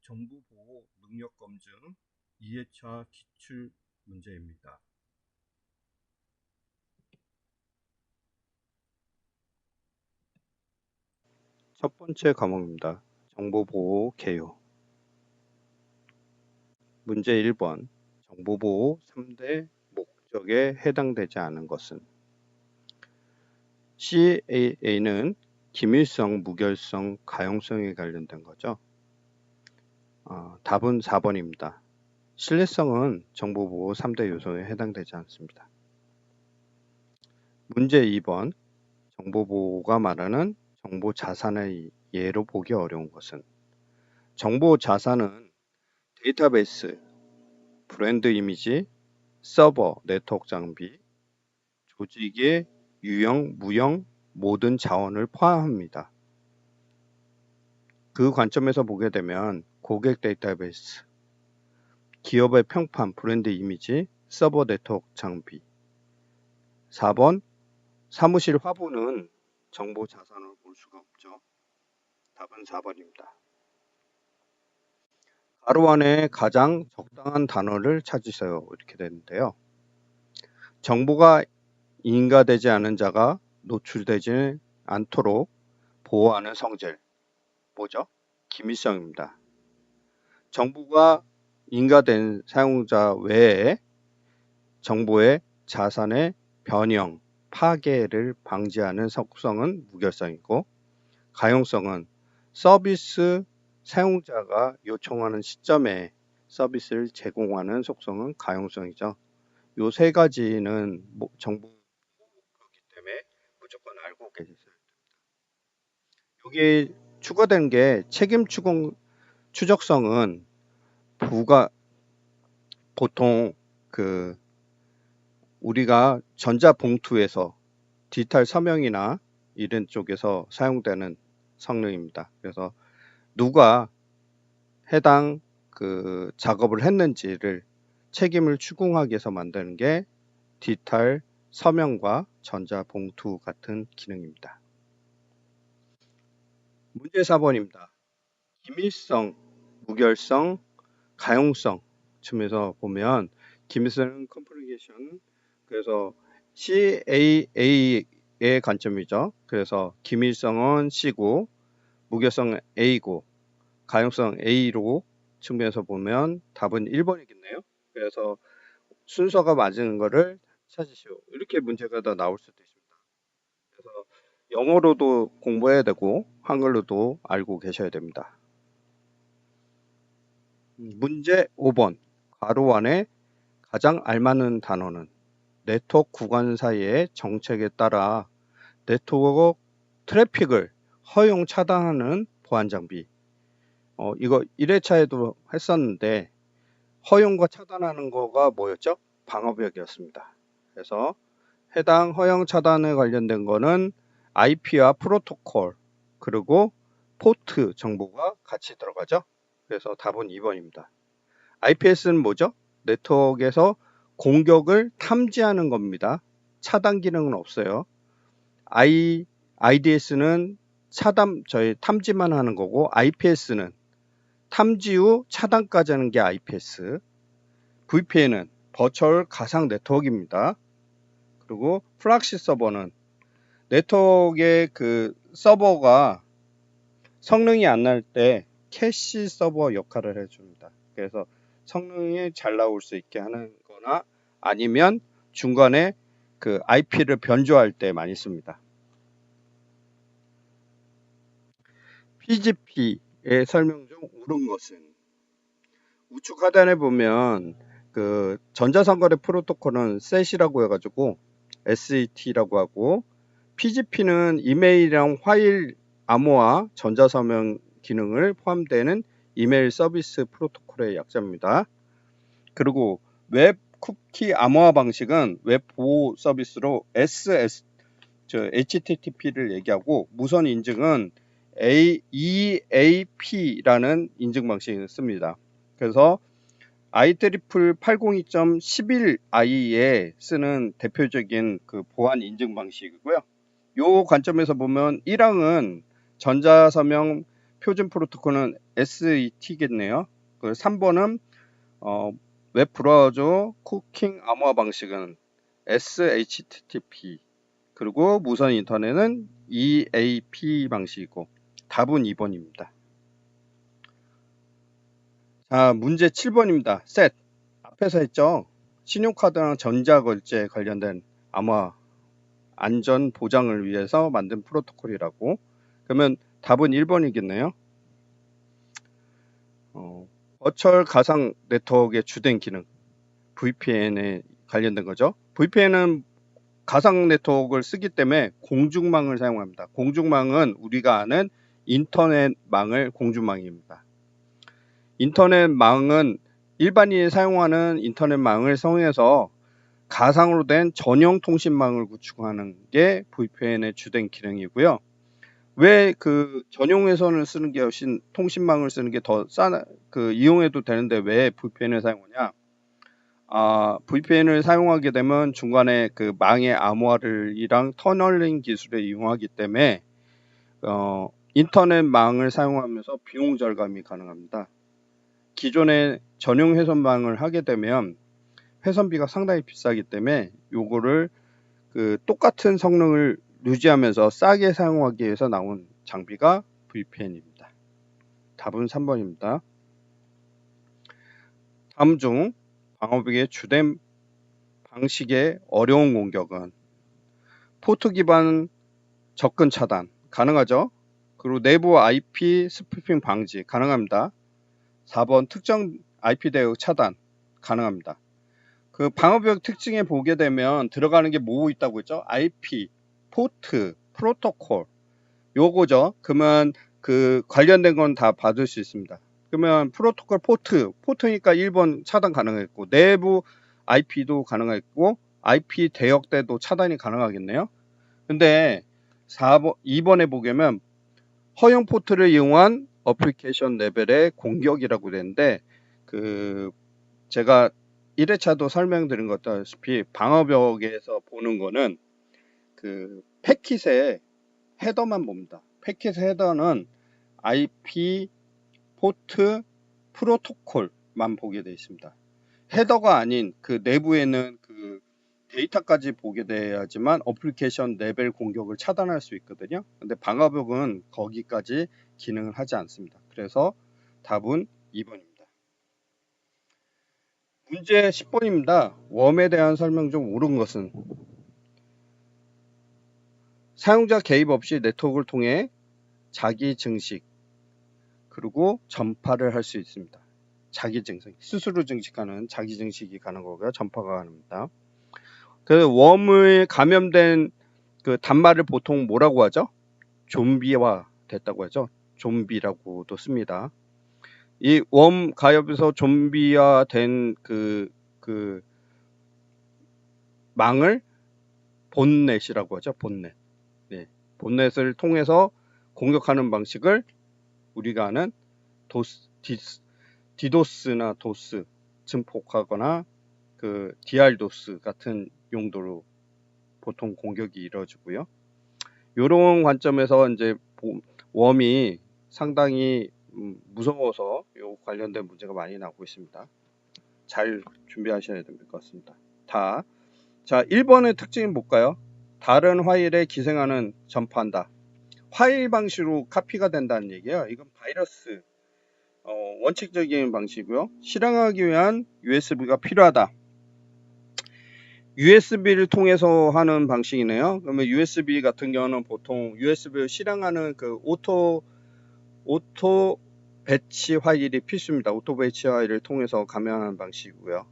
정보보호 능력검증 2회차 기출 문제입니다. 첫 번째 과목입니다. 정보보호 개요. 문제 1번. 정보보호 3대 목적에 해당되지 않은 것은? CAA는 기밀성, 무결성, 가용성에 관련된 거죠. 답은 4번입니다. 신뢰성은 정보보호 3대 요소에 해당되지 않습니다. 문제 2번. 정보보호가 말하는 정보자산의 예로 보기 어려운 것은? 정보자산은 데이터베이스, 브랜드 이미지, 서버, 네트워크 장비, 조직의 유형, 무형, 모든 자원을 포함합니다. 그 관점에서 보게 되면 고객 데이터베이스, 기업의 평판, 브랜드 이미지, 서버 네트워크 장비. 4번, 사무실 화보는 정보 자산으로 볼 수가 없죠. 답은 4번입니다. 가로 안에 가장 적당한 단어를 찾으세요. 이렇게 되는데요. 정보가 인가되지 않은 자가 노출되지 않도록 보호하는 성질. 뭐죠? 기밀성입니다. 정보가 인가된 사용자 외에 정보의 자산의 변형, 파괴를 방지하는 속성은 무결성이고, 가용성은 서비스 사용자가 요청하는 시점에 서비스를 제공하는 속성은 가용성이죠. 요 세 가지는 정보이기 때문에 무조건 알고 계셔야 됩니다. 여기 추가된 게 책임 추적성은 보통 우리가 전자봉투에서 디지털 서명이나 이런 쪽에서 사용되는 성능입니다. 그래서 누가 해당 작업을 했는지를 책임을 추궁하기 위해서 만드는 게 디지털 서명과 전자봉투 같은 기능입니다. 문제 4번입니다. 기밀성, 무결성, 가용성 쯤에서 보면 기밀성은 컴플리케이션, 그래서 CAA의 관점이죠. 그래서 기밀성은 C고 무결성은 A고 가용성 A로 측면에서 보면 답은 1번이겠네요. 그래서 순서가 맞은 거를 찾으시오. 이렇게 문제가 더 나올 수도 있습니다. 그래서 영어로도 공부해야 되고 한글로도 알고 계셔야 됩니다. 문제 5번. 가로 안에 가장 알맞는 단어는? 네트워크 구간 사이의 정책에 따라 네트워크 트래픽을 허용 차단하는 보안 장비. 이거 1회차에도 했었는데 허용과 차단하는 거가 뭐였죠? 방어벽이었습니다. 그래서 해당 허용 차단에 관련된 거는 IP와 프로토콜 그리고 포트 정보가 같이 들어가죠. 그래서 답은 2번입니다. IPS는 뭐죠? 네트워크에서 공격을 탐지하는 겁니다. 차단 기능은 없어요. IDS는 탐지만 하는 거고, IPS는 탐지 후 차단까지 하는 게 IPS. VPN은 버추얼 가상 네트워크입니다. 그리고 프락시 서버는 네트워크의 서버가 성능이 안 날 때 캐시 서버 역할을 해줍니다. 그래서 성능이 잘 나올 수 있게 하는 거나 아니면 중간에 IP를 변조할 때 많이 씁니다. PGP의 설명 중 옳은 것은? 우측 하단에 보면 전자상거래 프로토콜은 SET이라고 해가지고 SET라고 하고, PGP는 이메일이랑 파일 암호화 전자서명 기능을 포함되는 이메일 서비스 프로토콜의 약자입니다. 그리고 웹 쿠키 암호화 방식은 웹 보호 서비스로 HTTP를 얘기하고, 무선 인증은 EAP라는 인증 방식을 씁니다. 그래서 IEEE 802.11i에 쓰는 대표적인 보안 인증 방식이고요. 이 관점에서 보면 1항은 전자서명 표준 프로토콜은 SET겠네요. 3번은 웹 브라우저 쿠킹 암호화 방식은 SHTTP, 그리고 무선 인터넷은 EAP 방식이고 답은 2번입니다. 자, 문제 7번입니다. 셋. 앞에서 했죠. 신용카드랑 전자결제 관련된 암호화 안전 보장을 위해서 만든 프로토콜이라고. 그러면 답은 1번이겠네요. 버추얼 가상 네트워크의 주된 기능, VPN에 관련된 거죠. VPN은 가상 네트워크를 쓰기 때문에 공중망을 사용합니다. 공중망은 우리가 아는 인터넷망을 공중망입니다. 인터넷망은 일반인이 사용하는 인터넷망을 사용해서 가상으로 된 전용 통신망을 구축하는 게 VPN의 주된 기능이고요. 왜 그 전용회선을 쓰는 게 훨씬 통신망을 쓰는 게 더 이용해도 되는데 왜 VPN을 사용하냐? VPN을 사용하게 되면 중간에 그 망의 암호화를이랑 터널링 기술을 이용하기 때문에 인터넷망을 사용하면서 비용 절감이 가능합니다. 기존의 전용 회선망을 하게 되면 회선비가 상당히 비싸기 때문에 요거를 그 똑같은 성능을 유지하면서 싸게 사용하기 위해서 나온 장비가 VPN입니다. 답은 3번입니다. 다음 중 방어벽의 주된 방식의 어려운 공격은 포트 기반 접근 차단 가능하죠. 그리고 내부 IP 스푸핑 방지 가능합니다. 4번 특정 IP 대역 차단 가능합니다. 그 방어벽 특징에 보게 되면 들어가는 게 뭐 있다고 했죠? IP, 포트, 프로토콜 요거죠. 그러면 그 관련된 건 다 받을 수 있습니다. 그러면 프로토콜 포트니까 1번 차단 가능했고 내부 IP도 가능했고 IP 대역대도 차단이 가능하겠네요. 근데 2번에 보면 허용 포트를 이용한 어플리케이션 레벨의 공격이라고 되는데 그 제가 1회차도 설명드린 것 같다시피 방어벽에서 보는 거는 그 패킷의 헤더만 봅니다. 패킷 헤더는 IP, 포트, 프로토콜만 보게 되어 있습니다. 헤더가 아닌 그 내부에는 그 데이터까지 보게 돼야지만 어플리케이션 레벨 공격을 차단할 수 있거든요. 근데 방어벽은 거기까지 기능을 하지 않습니다. 그래서 답은 2번입니다. 문제 10번입니다. 웜에 대한 설명 중 옳은 것은 사용자 개입 없이 네트워크를 통해 자기 증식 그리고 전파를 할 수 있습니다. 자기 증식, 스스로 증식하는 자기 증식이 가능한 거고요. 전파가 가능합니다. 그 웜을 감염된 그 단말을 보통 뭐라고 하죠? 좀비화 됐다고 하죠. 좀비라고도 씁니다. 이 웜 가입에서 좀비화 된 그 망을 본넷이라고 하죠. 본넷. 네. 본넷을 통해서 공격하는 방식을 우리가 아는 디도스나 도스 증폭하거나 그 DR도스 같은 용도로 보통 공격이 이루어지고요. 이런 관점에서 이제 웜이 상당히 무서워서 요 관련된 문제가 많이 나오고 있습니다. 잘 준비하셔야 될 것 같습니다. 자, 1번의 특징이 뭘까요? 다른 파일에 기생하는 전파한다. 파일 방식으로 카피가 된다는 얘기예요. 이건 바이러스 원칙적인 방식이고요. 실행하기 위한 USB가 필요하다. USB를 통해서 하는 방식이네요. 그러면 USB 같은 경우는 보통 USB를 실행하는 그 오토 배치 파일이 필수입니다. 오토 배치 파일을 통해서 감염하는 방식이고요.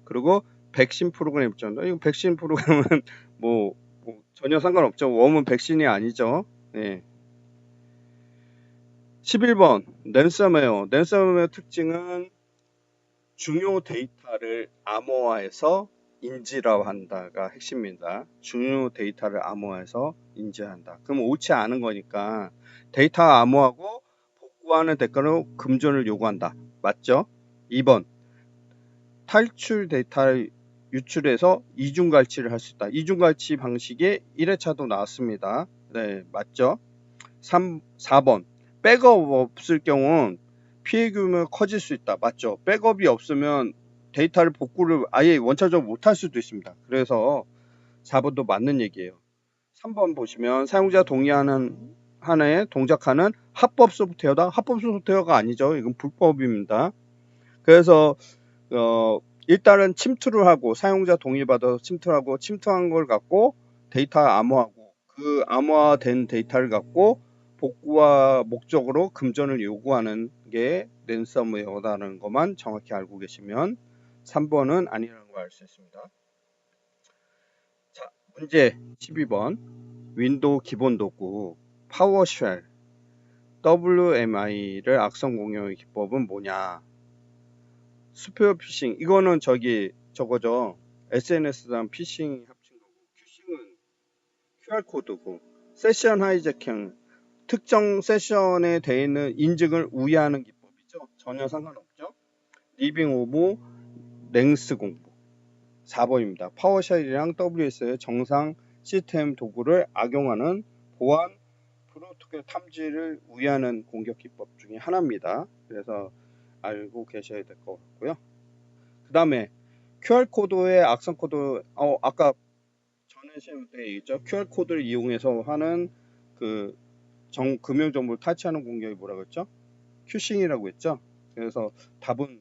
그리고 백신 프로그램 있잖아요. 이거 백신 프로그램은 뭐 전혀 상관없죠. 웜은 백신이 아니죠. 네. 11번 랜섬웨어. 랜섬웨어 특징은 중요 데이터를 암호화해서 인지한다가 핵심입니다. 중요 데이터를 암호화해서 인지한다. 그럼 옳지 않은 거니까 데이터 암호하고 복구하는 대가로 금전을 요구한다. 맞죠? 2번 탈출 데이터를 유출해서 이중갈취를 할 수 있다. 이중갈취 방식이 1회차도 나왔습니다. 네, 맞죠? 4번 백업 없을 경우는 피해 규모가 커질 수 있다. 맞죠? 백업이 없으면 데이터를 복구를 아예 원차적으로 못할 수도 있습니다. 그래서 4번도 맞는 얘기예요. 3번 보시면 사용자 동의하는 하나에 동작하는 합법 소프트웨어다. 합법 소프트웨어가 아니죠. 이건 불법입니다. 그래서 일단은 침투를 하고 사용자 동의받아서 침투를 하고 침투한 걸 갖고 데이터 암호하고 그 암호화된 데이터를 갖고 복구와 목적으로 금전을 요구하는 게 랜섬웨어라는 것만 정확히 알고 계시면 3번은 아니라는 걸 알 수 있습니다. 자, 문제 12번. 윈도우 기본 도구 파워쉘 WMI를 악성 공유의 기법은 뭐냐? 스페어 피싱 이거는 저거죠. SNS랑 피싱 합친 거고, 큐싱은 QR 코드고, 세션 하이제킹 특정 세션에 돼 있는 인증을 우회하는 기법이죠. 전혀 상관없죠. 리빙 오브 랭스 공부 4번입니다. 파워쉘이랑 WS의 정상 시스템 도구를 악용하는 보안 프로토콜 탐지를 우회하는 공격 기법 중에 하나입니다. 그래서 알고 계셔야 될 것 같고요. 그 다음에 QR코드의 악성 코드, 아까 전에 시험 때 얘기했죠. QR코드를 이용해서 하는 그 금융 정보를 탈취하는 공격이 뭐라고 했죠? 큐싱이라고 했죠. 그래서 답은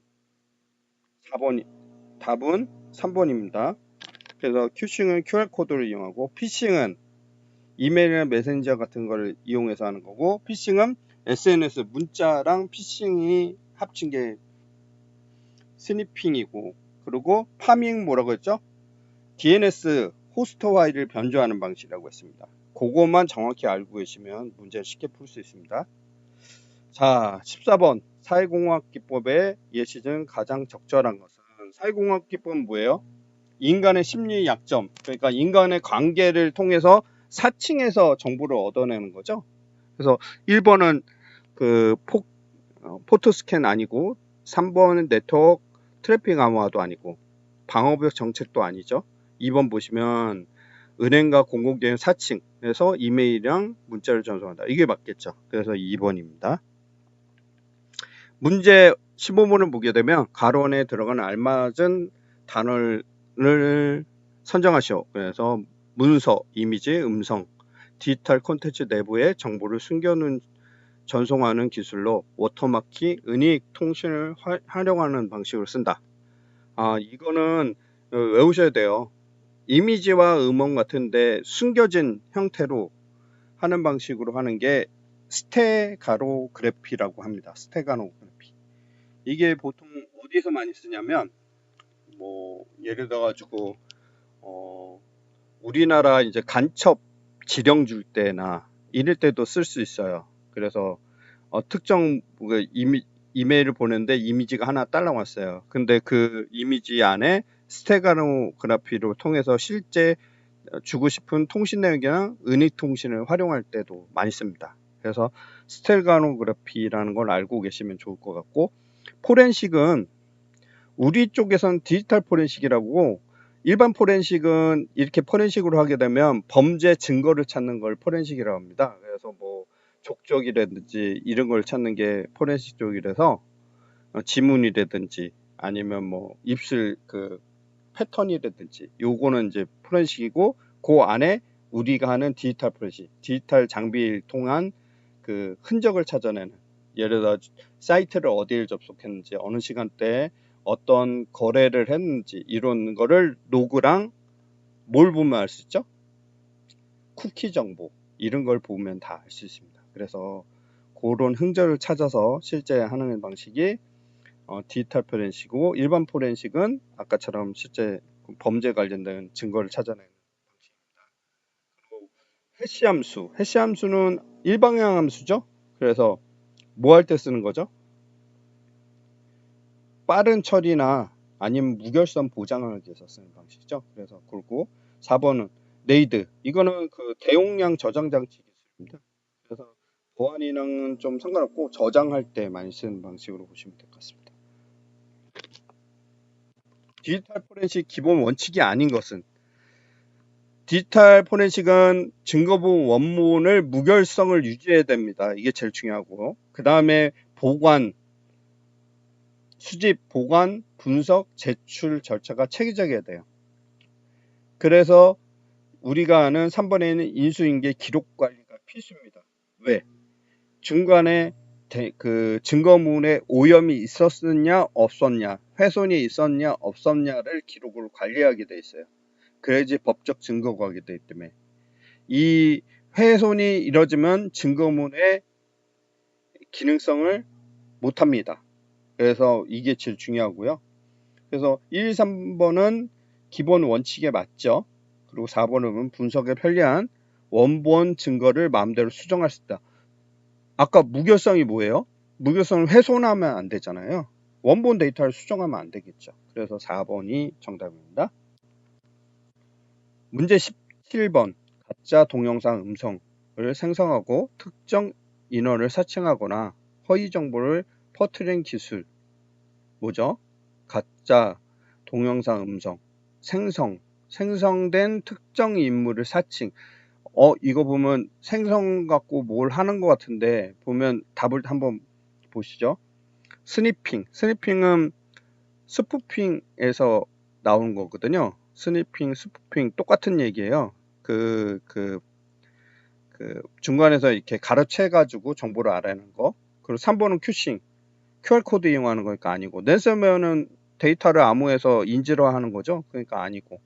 3번입니다. 그래서 큐싱은 QR코드를 이용하고, 피싱은 이메일이나 메신저 같은 걸 이용해서 하는 거고, 피싱은 SNS 문자랑 피싱이 합친 게 스니핑이고, 그리고 파밍 뭐라고 했죠? DNS 호스트 파일을 변조하는 방식이라고 했습니다. 그것만 정확히 알고 계시면 문제를 쉽게 풀 수 있습니다. 자, 14번 사회공학 기법의 예시 중 가장 적절한 것은, 사회공학 기법은 뭐예요? 인간의 심리 약점, 그러니까 인간의 관계를 통해서 사칭해서 정보를 얻어내는 거죠. 그래서 1번은 그 포토 스캔 아니고, 3번은 네트워크 트래픽 암호화도 아니고, 방어벽 정책도 아니죠. 2번 보시면 은행과 공공기관 사칭해서 이메일이랑 문자를 전송한다. 이게 맞겠죠. 그래서 2번입니다. 문제 15번을 보게 되면 가론에 들어가는 알맞은 단어를 선정하시오. 그래서 문서, 이미지, 음성, 디지털 콘텐츠 내부에 정보를 숨겨놓은 전송하는 기술로 워터마키, 은닉 통신을 활용하는 방식으로 쓴다. 이거는 외우셔야 돼요. 이미지와 음원 같은데 숨겨진 형태로 하는 방식으로 하는 게 스테가노그래피라고 합니다. 스테가노그래피. 이게 보통 어디서 많이 쓰냐면, 예를 들어 가지고 우리나라 이제 간첩 지령 줄 때나 이럴 때도 쓸 수 있어요. 그래서 특정 이메일을 보냈는데 이미지가 하나 딸랑 왔어요. 근데 그 이미지 안에 스테가노그래피로 통해서 실제 주고 싶은 통신 내역이나 은닉 통신을 활용할 때도 많이 씁니다. 그래서 스테가노그래피라는 걸 알고 계시면 좋을 것 같고, 포렌식은 우리 쪽에선 디지털 포렌식이라고, 일반 포렌식은 이렇게 포렌식으로 하게 되면 범죄 증거를 찾는 걸 포렌식이라고 합니다. 그래서 족적이라든지 이런 걸 찾는 게 포렌식 쪽이라서, 지문이라든지 아니면 입술 패턴이라든지 요거는 이제 포렌식이고, 그 안에 우리가 하는 디지털 포렌식, 디지털 장비를 통한 그 흔적을 찾아내는, 예를 들어 사이트를 어디를 접속했는지, 어느 시간대에 어떤 거래를 했는지 이런 거를 로그랑 뭘 보면 알 수 있죠? 쿠키 정보 이런 걸 보면 다 알 수 있습니다. 그래서 그런 흔적을 찾아서 실제 하는 방식이 디지털 포렌식이고, 일반 포렌식은 아까처럼 실제 범죄 관련된 증거를 찾아내는 방식입니다. 해시 함수는 일방향 함수죠. 그래서 뭐 할 때 쓰는 거죠? 빠른 처리나 아니면 무결점 보장하기 위해서 쓰는 방식이죠. 그래서 그렇고, 4번은 네이드, 이거는 그 대용량 저장 장치 기술입니다. 그래서 보안이랑은 좀 상관없고 저장할 때 많이 쓰는 방식으로 보시면 될 것 같습니다. 디지털 포렌식 기본 원칙이 아닌 것은, 디지털 포렌식은 증거본 원본을 무결성을 유지해야 됩니다. 이게 제일 중요하고, 그 다음에 보관, 수집, 보관, 분석, 제출 절차가 체계적이어야 돼요. 그래서 우리가 아는 3번에 있는 인수인계 기록 관리가 필수입니다. 왜? 중간에 그 증거물에 오염이 있었느냐 없었냐, 훼손이 있었냐 없었냐를 기록으로 관리하게 돼 있어요. 그래야지 법적 증거가 하게 되기 때문에. 이 훼손이 이뤄지면 증거물의 기능성을 못합니다. 그래서 이게 제일 중요하고요. 그래서 1, 3번은 기본 원칙에 맞죠. 그리고 4번은 분석에 편리한 원본 증거를 마음대로 수정할 수 있다. 아까 무결성이 뭐예요? 무결성을 훼손하면 안 되잖아요. 원본 데이터를 수정하면 안 되겠죠. 그래서 4번이 정답입니다. 문제 17번. 가짜 동영상 음성을 생성하고 특정 인원을 사칭하거나 허위 정보를 퍼뜨린 기술. 뭐죠? 가짜 동영상 음성, 생성된 특정 인물을 사칭. 이거 보면 생성 갖고 뭘 하는 것 같은데, 보면 답을 한번 보시죠. 스니핑은 스푸핑에서 나온 거거든요. 스니핑, 스푸핑 똑같은 얘기예요. 중간에서 이렇게 가로채 가지고 정보를 알아내는 거. 그리고 3번은 큐싱, QR코드 이용하는 거니까 아니고, 랜섬웨어는 데이터를 암호해서 인지화하는 거죠. 그러니까 아니고.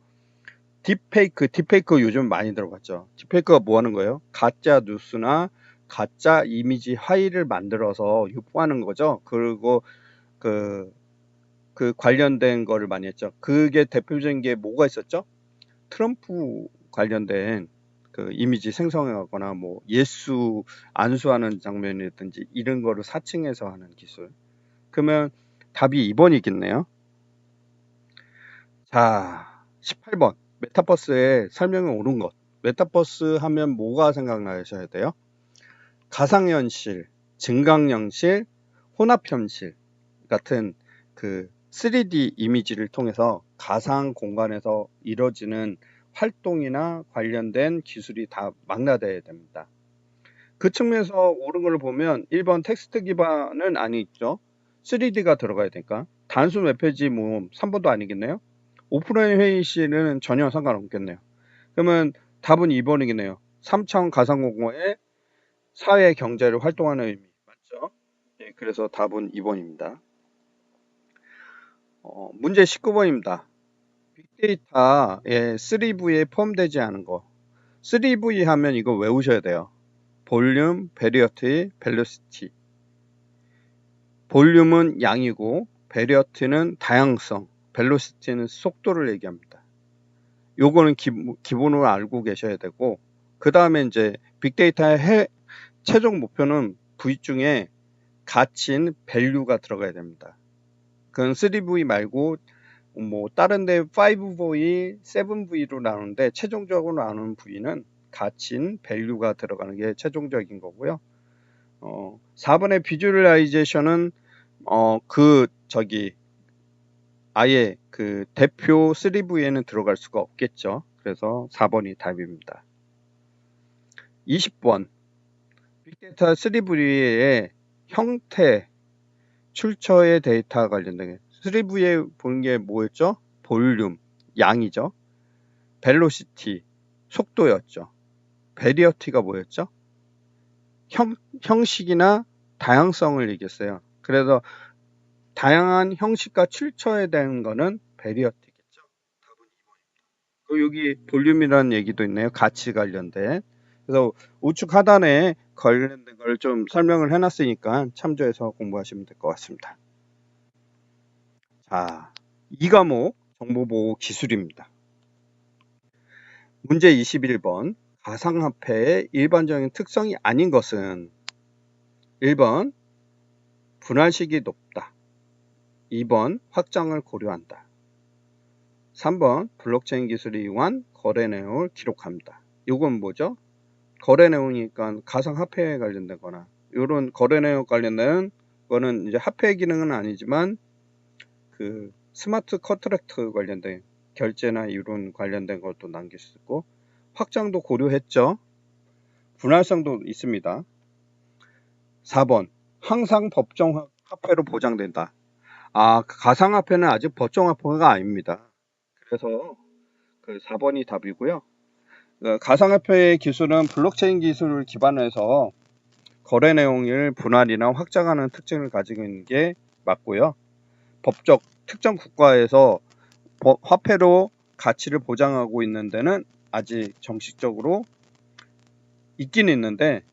딥페이크 요즘 많이 들어갔죠. 딥페이크가 뭐 하는 거예요? 가짜 뉴스나 가짜 이미지 파일을 만들어서 유포하는 거죠. 그리고 그 관련된 거를 많이 했죠. 그게 대표적인 게 뭐가 있었죠? 트럼프 관련된 그 이미지 생성하거나 뭐 예수 안수하는 장면이라든지 이런 거를 사칭해서 하는 기술. 그러면 답이 2번이겠네요. 자, 18번. 메타버스의 설명이 옳은 것. 메타버스 하면 뭐가 생각나셔야 돼요? 가상현실, 증강현실, 혼합현실 같은 그 3D 이미지를 통해서 가상 공간에서 이뤄지는 활동이나 관련된 기술이 다 망라돼야 됩니다. 그 측면에서 옳은 걸 보면 1번 텍스트 기반은 아니죠. 3D가 들어가야 되니까. 단순 웹페이지 모음 3번도 아니겠네요. 오프라인 회의실은 전혀 상관없겠네요. 그러면 답은 2번이겠네요. 3차원 가상공간에 사회 경제를 활동하는 의미 맞죠? 네, 그래서 답은 2번입니다. 문제 19번입니다. 빅데이터에 3V에 포함되지 않은 거. 3V 하면 이거 외우셔야 돼요. 볼륨, 베리어티, 벨로시티. 볼륨은 양이고 베리어티는 다양성, 벨로시티는 속도를 얘기합니다. 요거는 기본으로 알고 계셔야 되고, 그 다음에 이제 빅데이터의 최종 목표는 V 중에 가치인 value가 들어가야 됩니다. 그건 3V 말고 뭐 다른 데 5V, 7V로 나누는데 최종적으로 나누는 V는 가치인 value가 들어가는 게 최종적인 거고요. 4번의 비주얼라이제이션은 아예 그 대표 3V에는 들어갈 수가 없겠죠. 그래서 4번이 답입니다. 20번 빅데이터 3V의 형태, 출처의 데이터 관련된 3V에 보는 게 뭐였죠? 볼륨, 양이죠. 벨로시티, 속도였죠. 베리어티가 뭐였죠? 형식이나 다양성을 얘기했어요. 그래서 다양한 형식과 출처에 대한 거는 베리어티겠죠. 답은 2번입니다. 여기 볼륨이라는 얘기도 있네요. 가치 관련된. 그래서 우측 하단에 관련된 걸 좀 설명을 해놨으니까 참조해서 공부하시면 될 것 같습니다. 자, 2과목 정보보호 기술입니다. 문제 21번. 가상화폐의 일반적인 특성이 아닌 것은 1번 분할식이 높다. 2번 확장을 고려한다. 3번 블록체인 기술을 이용한 거래 내용을 기록합니다. 이건 뭐죠? 거래 내용이니까 가상화폐에 관련된 거나 이런 거래 내용 관련된 거는 이제 화폐 기능은 아니지만 그 스마트 컨트랙트 관련된 결제나 이런 관련된 것도 남길 수 있고, 확장도 고려했죠. 분할성도 있습니다. 4번 항상 법정 화폐로 보장된다. 가상화폐는 아직 법정 화폐가 아닙니다. 그래서 그 4번이 답이고요. 가상화폐의 기술은 블록체인 기술을 기반으로 해서 거래 내용을 분할이나 확장하는 특징을 가지고 있는 게 맞고요. 법적 특정 국가에서 화폐로 가치를 보장하고 있는 데는 아직 정식적으로 있긴 있는데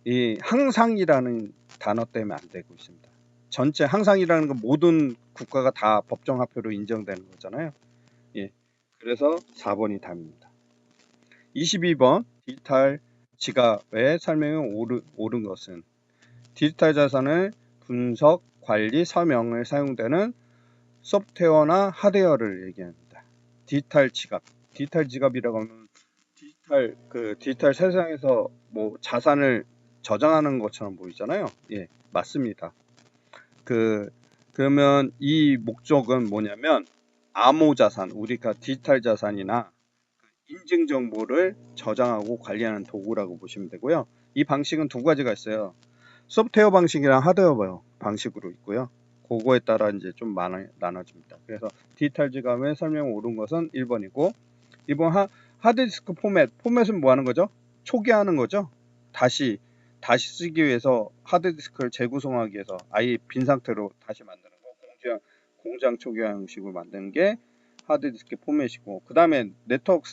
이 항상이라는 단어 때문에 안 되고 있습니다. 전체 항상이라는 건 모든 국가가 다 법정 화폐로 인정되는 거잖아요. 예. 그래서 4번이 답입니다. 22번 디지털 지갑의 설명이 옳은 것은 디지털 자산을 분석, 관리, 서명을 사용되는 소프트웨어나 하드웨어를 얘기합니다. 디지털 지갑이라고 하면 디지털 세상에서 뭐 자산을 저장하는 것처럼 보이잖아요. 예, 맞습니다. 그러면 이 목적은 뭐냐면 암호 자산, 우리가 디지털 자산이나 인증 정보를 저장하고 관리하는 도구라고 보시면 되고요. 이 방식은 두 가지가 있어요. 소프트웨어 방식이랑 하드웨어 방식으로 있고요. 그거에 따라 이제 좀 나눠집니다. 그래서 디지털 지갑의 설명 옳은 것은 1번이고 2번 하드디스크 포맷은 뭐 하는 거죠? 초기화하는 거죠. 다시 쓰기 위해서 하드디스크를 재구성하기 위해서 아예 빈 상태로 다시 만드는 거, 공장 초기화 형식으로 만드는 게 하드디스크 포맷이고, 그 다음에 네트워크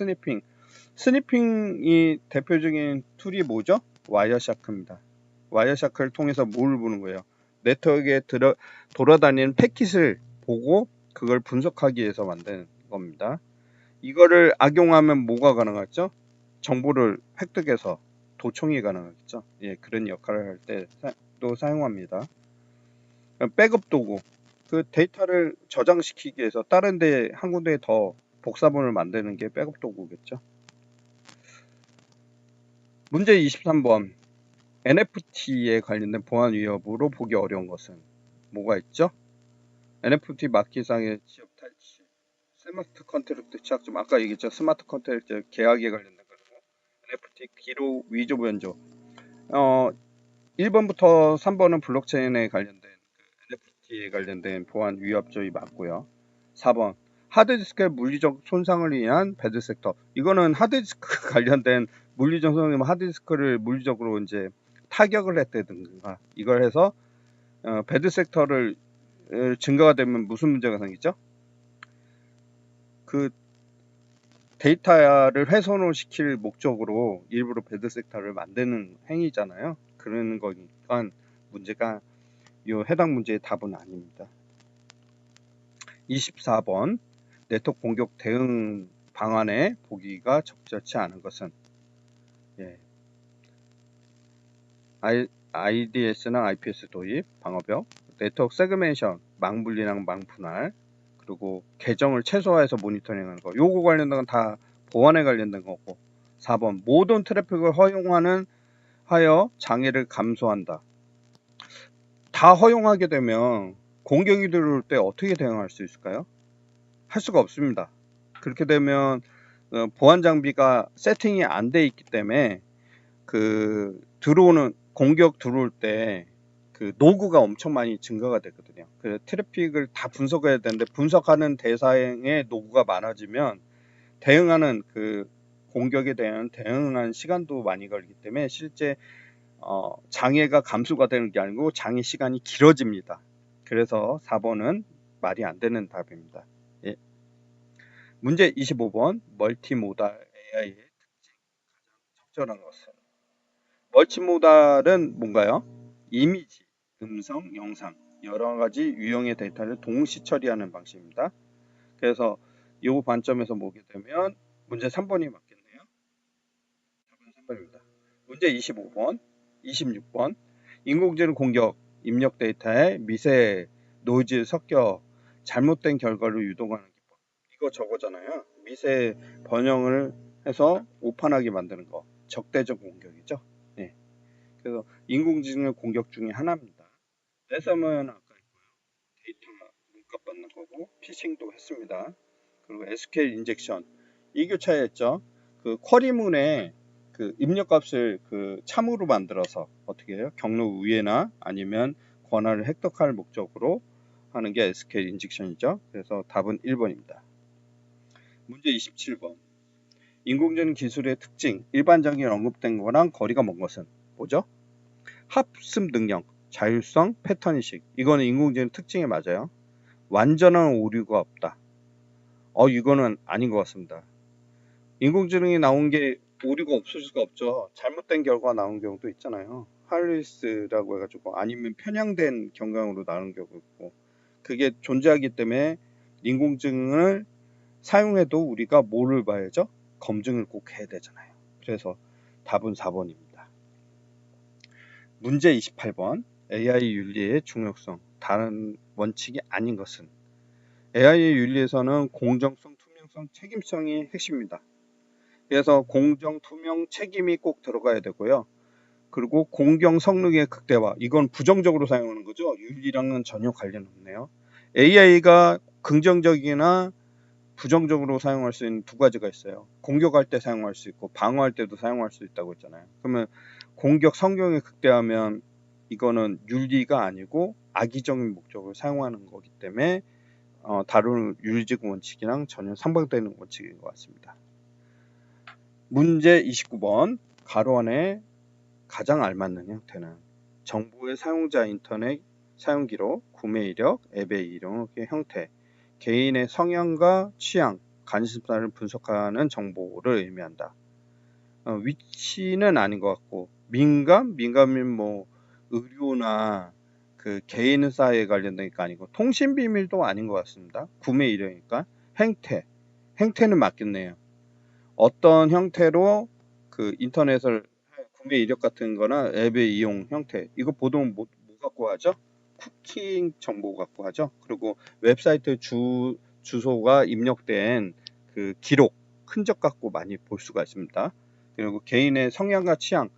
스니핑이 대표적인 툴이 뭐죠? 와이어샤크입니다. 와이어샤크를 통해서 뭘 보는 거예요? 네트워크에 돌아다니는 패킷을 보고 그걸 분석하기 위해서 만든 겁니다. 이거를 악용하면 뭐가 가능하죠? 정보를 획득해서 도청이 가능하겠죠. 예, 그런 역할을 할 때 또 사용합니다. 백업 도구, 그 데이터를 저장시키기 위해서 다른 데 한 군데에 더 복사본을 만드는 게 백업 도구겠죠. 문제 23번 NFT에 관련된 보안 위협으로 보기 어려운 것은 뭐가 있죠? NFT 마켓상의 지역 탈취, 스마트 컨트랙트 취약점, 아까 얘기했죠. 스마트 컨트랙트 계약에 관련된 거고, NFT 기록 위조 변조. 1번부터 3번은 블록체인에 관련된 NFT에 관련된 보안 위협점이 맞고요. 4번 하드디스크의 물리적 손상을 위한 배드 섹터. 이거는 하드디스크 관련된 물리적 손상이면 하드디스크를 물리적으로 이제 타격을 했다든가 이걸 해서 배드 섹터를 증가가 되면 무슨 문제가 생기죠? 그 데이터를 훼손을 시킬 목적으로 일부러 배드 섹터를 만드는 행위잖아요. 그런 거니까 문제가 해당 문제의 답은 아닙니다. 24번 네트워크 공격 대응 방안에 보기가 적절치 않은 것은 IDS나 IPS 도입, 방어벽, 네트워크 세그멘션, 망분리랑 망분할, 그리고 계정을 최소화해서 모니터링하는 거. 요거 관련된 건 다 보안에 관련된 거고. 4번 모든 트래픽을 하여 장애를 감소한다. 다 허용하게 되면 공격이 들어올 때 어떻게 대응할 수 있을까요? 할 수가 없습니다. 그렇게 되면 보안 장비가 세팅이 안 돼 있기 때문에 공격 들어올 때 그 노그가 엄청 많이 증가가 되거든요. 그 트래픽을 다 분석해야 되는데 분석하는 대상의 노그가 많아지면 대응하는 공격에 대한 대응하는 시간도 많이 걸리기 때문에 실제 장애가 감소가 되는 게 아니고 장애 시간이 길어집니다. 그래서 4번은 말이 안 되는 답입니다. 예. 문제 25번 멀티모달 AI의 특징, 가장 적절한 것은 멀티모달은 뭔가요? 이미지, 음성, 영상 여러 가지 유형의 데이터를 동시 처리하는 방식입니다. 그래서 이 관점에서 보게 되면 문제 3번이 맞겠네요. 답은 3번입니다. 문제 25번, 26번 인공지능 공격 입력 데이터에 미세 노이즈 섞여 잘못된 결과를 유도하는 기법. 이거 저거잖아요. 미세 번영을 해서 오판하게 만드는 거. 적대적 공격이죠. 네. 그래서 인공지능 공격 중에 하나입니다. 랜섬은 아까 있고요. 데이터 문값 받는 거고 피싱도 했습니다. 그리고 SQL 인젝션 이교차했죠. 그 쿼리문에 그 입력값을 그 참으로 만들어서 어떻게 해요? 경로 위에나 아니면 권한을 획득할 목적으로 하는 게 SQL 인젝션이죠. 그래서 답은 1번입니다. 문제 27번. 인공지능 기술의 특징, 일반적인 언급된 거랑 거리가 먼 것은 뭐죠? 합습 능력, 자율성, 패턴인식. 이거는 인공지능 특징이 맞아요. 완전한 오류가 없다. 이거는 아닌 것 같습니다. 인공지능이 나온 게 오류가 없을 수가 없죠. 잘못된 결과가 나온 경우도 있잖아요. 하리스라고 해가지고 아니면 편향된 경강으로 나오는 경우도 있고, 그게 존재하기 때문에 인공지능을 사용해도 우리가 뭐를 봐야죠? 검증을 꼭 해야 되잖아요. 그래서 답은 4번입니다. 문제 28번. AI 윤리의 중요성, 다른 원칙이 아닌 것은? AI 윤리에서는 공정성, 투명성, 책임성이 핵심입니다. 그래서 공정, 투명, 책임이 꼭 들어가야 되고요. 그리고 공경 성능의 극대화, 이건 부정적으로 사용하는 거죠. 윤리랑은 전혀 관련 없네요. AI가 긍정적이나 부정적으로 사용할 수 있는 두 가지가 있어요. 공격할 때 사용할 수 있고 방어할 때도 사용할 수 있다고 했잖아요. 그러면 공격 성경에 극대화하면 이거는 윤리가 아니고 악의적인 목적을 사용하는 거기 때문에 다루는 윤리적 원칙이랑 전혀 상반되는 원칙인 것 같습니다. 문제 29번. 가로 안에 가장 알맞는 형태는 정보의 사용자 인터넷 사용 기록, 구매 이력, 앱의 이력의 형태, 개인의 성향과 취향, 관심사를 분석하는 정보를 의미한다. 위치는 아닌 것 같고, 민감이면 뭐 의료나 그 개인사에 관련된 게 아니고 통신 비밀도 아닌 것 같습니다. 구매 이력이니까 행태는 맞겠네요. 어떤 형태로 그 인터넷을 구매 이력 같은 거나 앱의 이용 형태, 이거 보통 뭐 갖고 하죠? 쿠킹 정보 갖고 하죠. 그리고 웹사이트 주소가 입력된 그 기록, 흔적 갖고 많이 볼 수가 있습니다. 그리고 개인의 성향과 취향,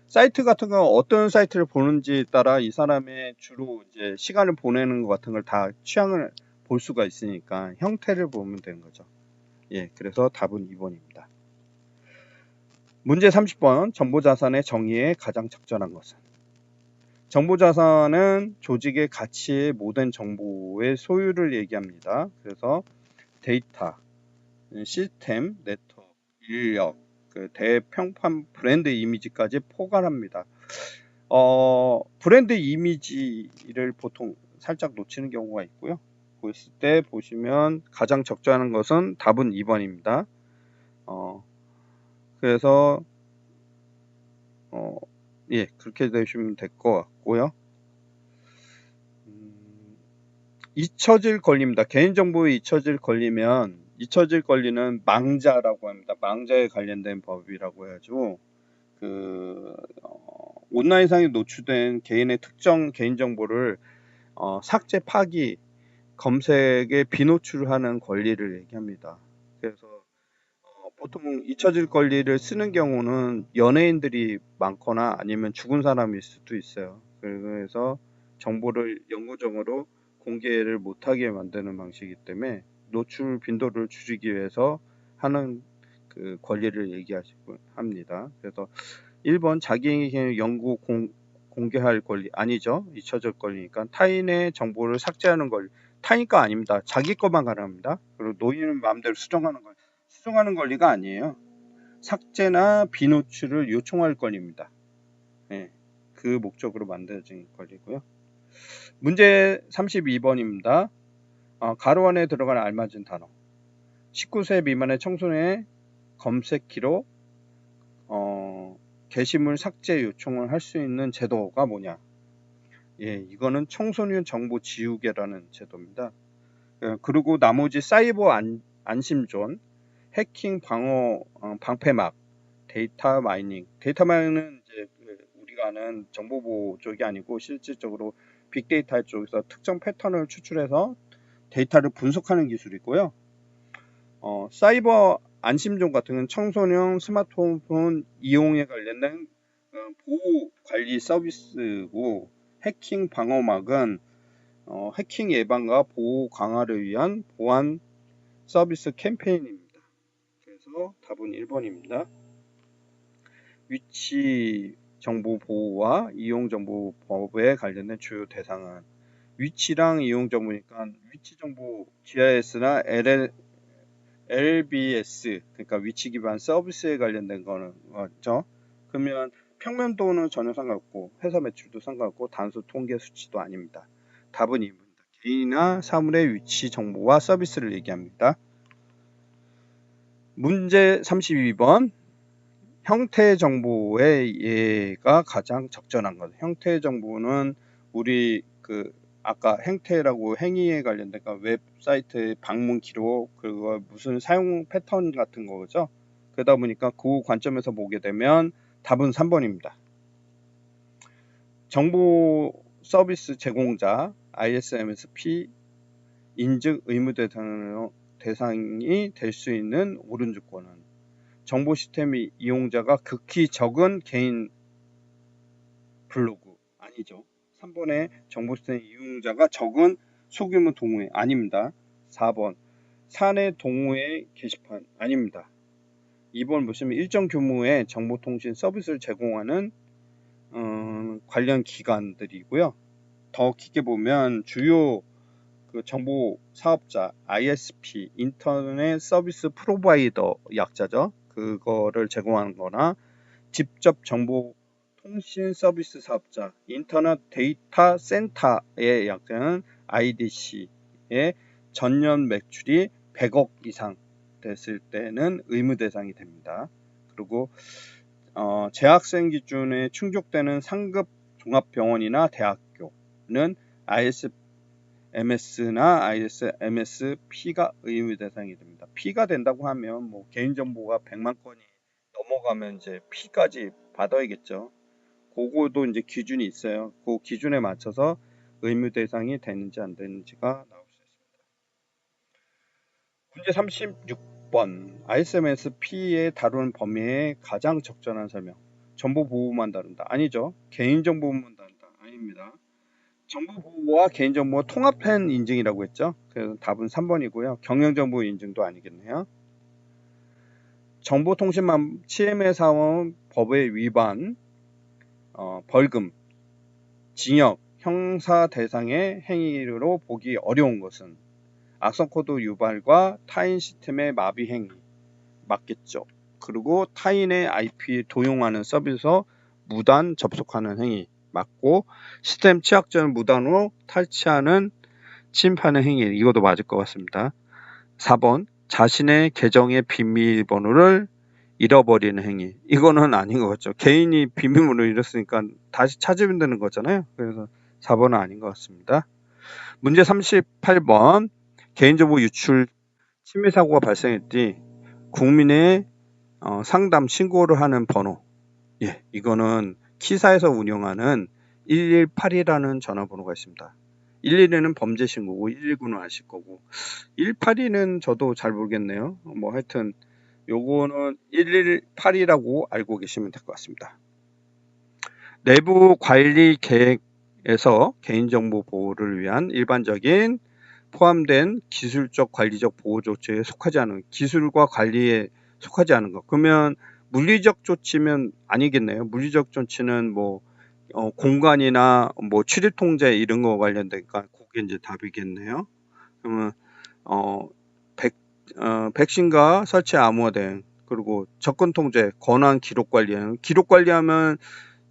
사이트 같은 거 어떤 사이트를 보는지에 따라 이 사람의 주로 이제 시간을 보내는 것 같은 걸 다 취향을 볼 수가 있으니까 형태를 보면 되는 거죠. 예, 그래서 답은 2번입니다. 문제 30번. 정보자산의 정의에 가장 적절한 것은? 정보자산은 조직의 가치의 모든 정보의 소유를 얘기합니다. 그래서 데이터, 시스템, 네트워크, 인력, 그 대평판 브랜드 이미지까지 포괄합니다. 브랜드 이미지를 보통 살짝 놓치는 경우가 있고요. 보였을 때 보시면 가장 적절한 것은 답은 2번입니다. 그래서 예, 그렇게 되시면 될 것 같고요. 잊혀질 권리입니다. 개인정보에 잊혀질 권리면 잊혀질 권리는 망자라고 합니다. 망자에 관련된 법이라고 해가지고 온라인상에 노출된 개인의 특정 개인정보를 삭제, 파기, 검색에 비노출하는 권리를 얘기합니다. 그래서 보통 잊혀질 권리를 쓰는 경우는 연예인들이 많거나 아니면 죽은 사람일 수도 있어요. 그래서 정보를 영구적으로 공개를 못하게 만드는 방식이기 때문에 노출 빈도를 줄이기 위해서 하는 그 권리를 얘기하시고 합니다. 그래서 1번 자기의 연구 공개할 권리 아니죠. 잊혀질 권리니까 타인의 정보를 삭제하는 권리. 타인 거 아닙니다. 자기 것만 가능합니다. 그리고 노인은 마음대로 수정하는 권리가 아니에요. 삭제나 비노출을 요청할 권리입니다. 네, 그 목적으로 만들어진 권리고요. 문제 32번입니다. 가로 안에 들어간 알맞은 단어. 19세 미만의 청소년의 검색키로 게시물 삭제 요청을 할 수 있는 제도가 뭐냐? 예, 이거는 청소년 정보 지우개라는 제도입니다. 그리고 나머지 사이버 안심존, 해킹 방어 방패막, 데이터 마이닝. 데이터 마이닝은 이제 우리가 아는 정보보호 쪽이 아니고 실질적으로 빅데이터 쪽에서 특정 패턴을 추출해서 데이터를 분석하는 기술이고요. 사이버 안심존 같은 경우는 청소년 스마트폰 이용에 관련된 보호 관리 서비스고, 해킹 방어막은 해킹 예방과 보호 강화를 위한 보안 서비스 캠페인입니다. 그래서 그래서 답은 1번입니다. 위치 정보 보호와 이용 정보 법에 관련된 주요 대상은 위치랑 이용 정보니까 위치 정보 GIS나 LBS 그러니까 위치 기반 서비스에 관련된 거는 맞죠? 그러면 평면도는 전혀 상관없고 회사 매출도 상관없고 단수 통계 수치도 아닙니다. 답은 2번입니다. 개인이나 사물의 위치 정보와 서비스를 얘기합니다. 문제 32번 형태 정보의 예가 가장 적절한 것. 형태 정보는 우리 아까 행태라고 행위에 관련된 웹사이트 방문 기록 그리고 무슨 사용 패턴 같은 거죠. 그러다 보니까 그 관점에서 보게 되면 답은 3번입니다. 정보 서비스 제공자 ISMSP 인증 의무 대상이 될 수 있는 옳은 조건은 정보 시스템 이용자가 극히 적은 개인 블로그 아니죠. 3번에 정보 시스템 이용자가 적은 소규모 동호회 아닙니다. 4번 사내 동호회 게시판 아닙니다. 2번 보시면 일정 규모의 정보통신 서비스를 제공하는 관련 기관들이고요. 더 깊게 보면 주요 정보 사업자 ISP 인터넷 서비스 프로바이더 약자죠. 그거를 제공하는 거나 직접 정보 통신 서비스 사업자 인터넷 데이터 센터의 약자는 IDC의 전년 매출이 100억 이상 됐을 때는 의무 대상이 됩니다. 그리고 재학생 기준에 충족되는 상급 종합병원이나 대학교는 ISMS나 ISMSP가 의무 대상이 됩니다. P가 된다고 하면 뭐 개인정보가 100만 건이 넘어가면 이제 P까지 받아야겠죠. 그거도 이제 기준이 있어요. 그 기준에 맞춰서 의무 대상이 되는지 안 되는지가 나올 수 있습니다. 문제 36번 ISMSP에 다루는 범위의 가장 적절한 설명. 정보 보호만 다룬다. 아니죠. 개인정보만 다룬다. 아닙니다. 정보보호와 개인정보 통합한 인증이라고 했죠. 그래서 답은 3번이고요. 경영정보 인증도 아니겠네요. 정보통신망 침해 사원 법의 위반, 벌금, 징역, 형사 대상의 행위로 보기 어려운 것은 악성 코드 유발과 타인 시스템의 마비 행위 맞겠죠. 그리고 타인의 IP 도용하는 서비스에서 무단 접속하는 행위 맞고 시스템 취약점을 무단으로 탈취하는 침입하는 행위 이것도 맞을 것 같습니다. 4번 자신의 계정의 비밀번호를 잃어버리는 행위 이거는 아닌 것 같죠. 개인이 비밀번호를 잃었으니까 다시 찾으면 되는 거잖아요. 그래서 4번은 아닌 것 같습니다. 문제 38번 개인정보 유출 침해 사고가 발생했더니 국민의 상담 신고를 하는 번호 이거는 키사에서 운영하는 118이라는 전화번호가 있습니다. 112는 범죄 신고고 119는 아실 거고 182는 저도 잘 모르겠네요. 뭐 하여튼 요거는 118이라고 알고 계시면 될 것 같습니다. 내부 관리 계획에서 개인정보 보호를 위한 일반적인 포함된 기술적 관리적 보호 조치에 속하지 않은 기술과 관리에 속하지 않은 것. 그러면 물리적 조치면 아니겠네요. 물리적 조치는 뭐 공간이나 뭐 출입 통제 이런 거 관련되니까 그게 이제 답이겠네요. 그러면 백신과 설치 암호화 대응 그리고 접근 통제 권한 기록 관리하는 기록 관리하면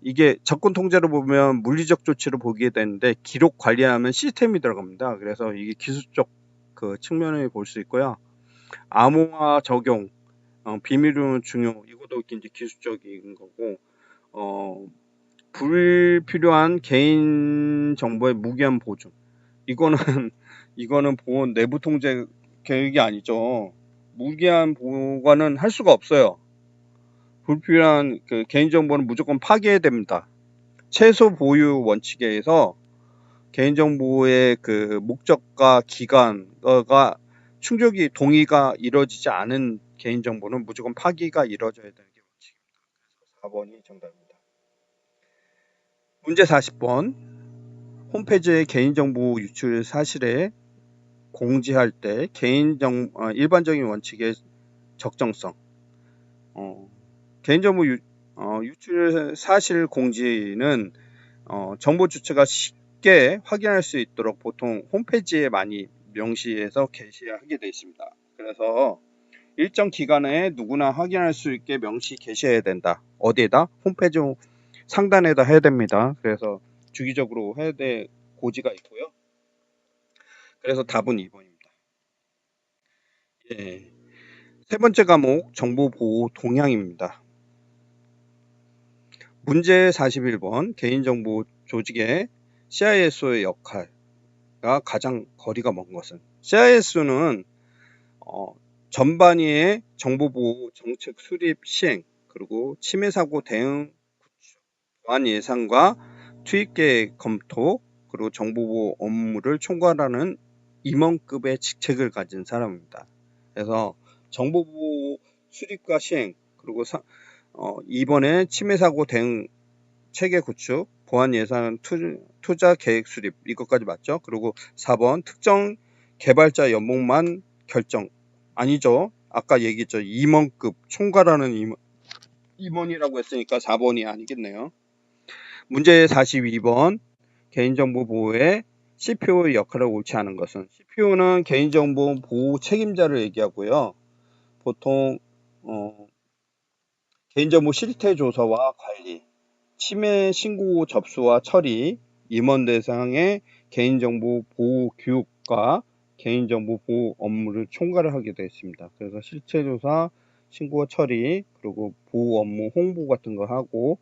이게 접근 통제로 보면 물리적 조치로 보게 되는데 기록 관리하면 시스템이 들어갑니다. 그래서 이게 기술적 측면을 볼 수 있고요. 암호화 적용 비밀은 중요 이것도 이제 기술적인 거고 불필요한 개인 정보의 무기한 보존 이거는 보안 내부 통제 계획이 아니죠. 무기한 보관은 할 수가 없어요. 불필요한 개인정보는 무조건 파괴해야 됩니다. 최소 보유 원칙에 의해서 개인정보의 목적과 기간과 충족이 동의가 이루어지지 않은 개인정보는 무조건 파기가 이루어져야 되는 게 원칙입니다. 그래서 4번이 정답입니다. 문제 40번 홈페이지의 개인정보 유출 사실에 공지할 때 일반적인 원칙의 적정성 개인정보 유출 사실 공지는 정보 주체가 쉽게 확인할 수 있도록 보통 홈페이지에 많이 명시해서 게시하게 되어 있습니다. 그래서 일정 기간에 누구나 확인할 수 있게 명시 게시해야 된다. 어디에다? 홈페이지 상단에다 해야 됩니다. 그래서 주기적으로 해야 될 고지가 있고요. 그래서 답은 2번입니다. 예. 세 번째 과목 정보보호 동향입니다. 문제 41번 개인정보 조직의 CISO의 역할과 가장 거리가 먼 것은? CISO는 전반위의 정보보호 정책 수립 시행, 그리고 침해사고 대응 구축, 보안 예상과 투입계획 검토, 그리고 정보보호 업무를 총괄하는 임원급의 직책을 가진 사람입니다. 그래서 정보보호 수립과 시행, 그리고 이번에 침해사고 대응 체계 구축, 보안 예산 투자 계획 수립, 이것까지 맞죠? 그리고 4번 특정 개발자 연봉만 결정. 아니죠. 아까 얘기했죠. 임원급 총괄하는 임원이라고 했으니까 4번이 아니겠네요. 문제 42번 개인정보 보호에 CPO의 역할을 옳지 않은 것은? CPO는 개인정보 보호 책임자를 얘기하고요. 보통 개인정보 실태 조사와 관리, 침해 신고 접수와 처리, 임원 대상의 개인정보 보호 교육과 개인정보 보호 업무를 총괄을 하게 되어 있습니다. 그래서 실체 조사, 신고 처리, 그리고 보호 업무 홍보 같은 거 하고,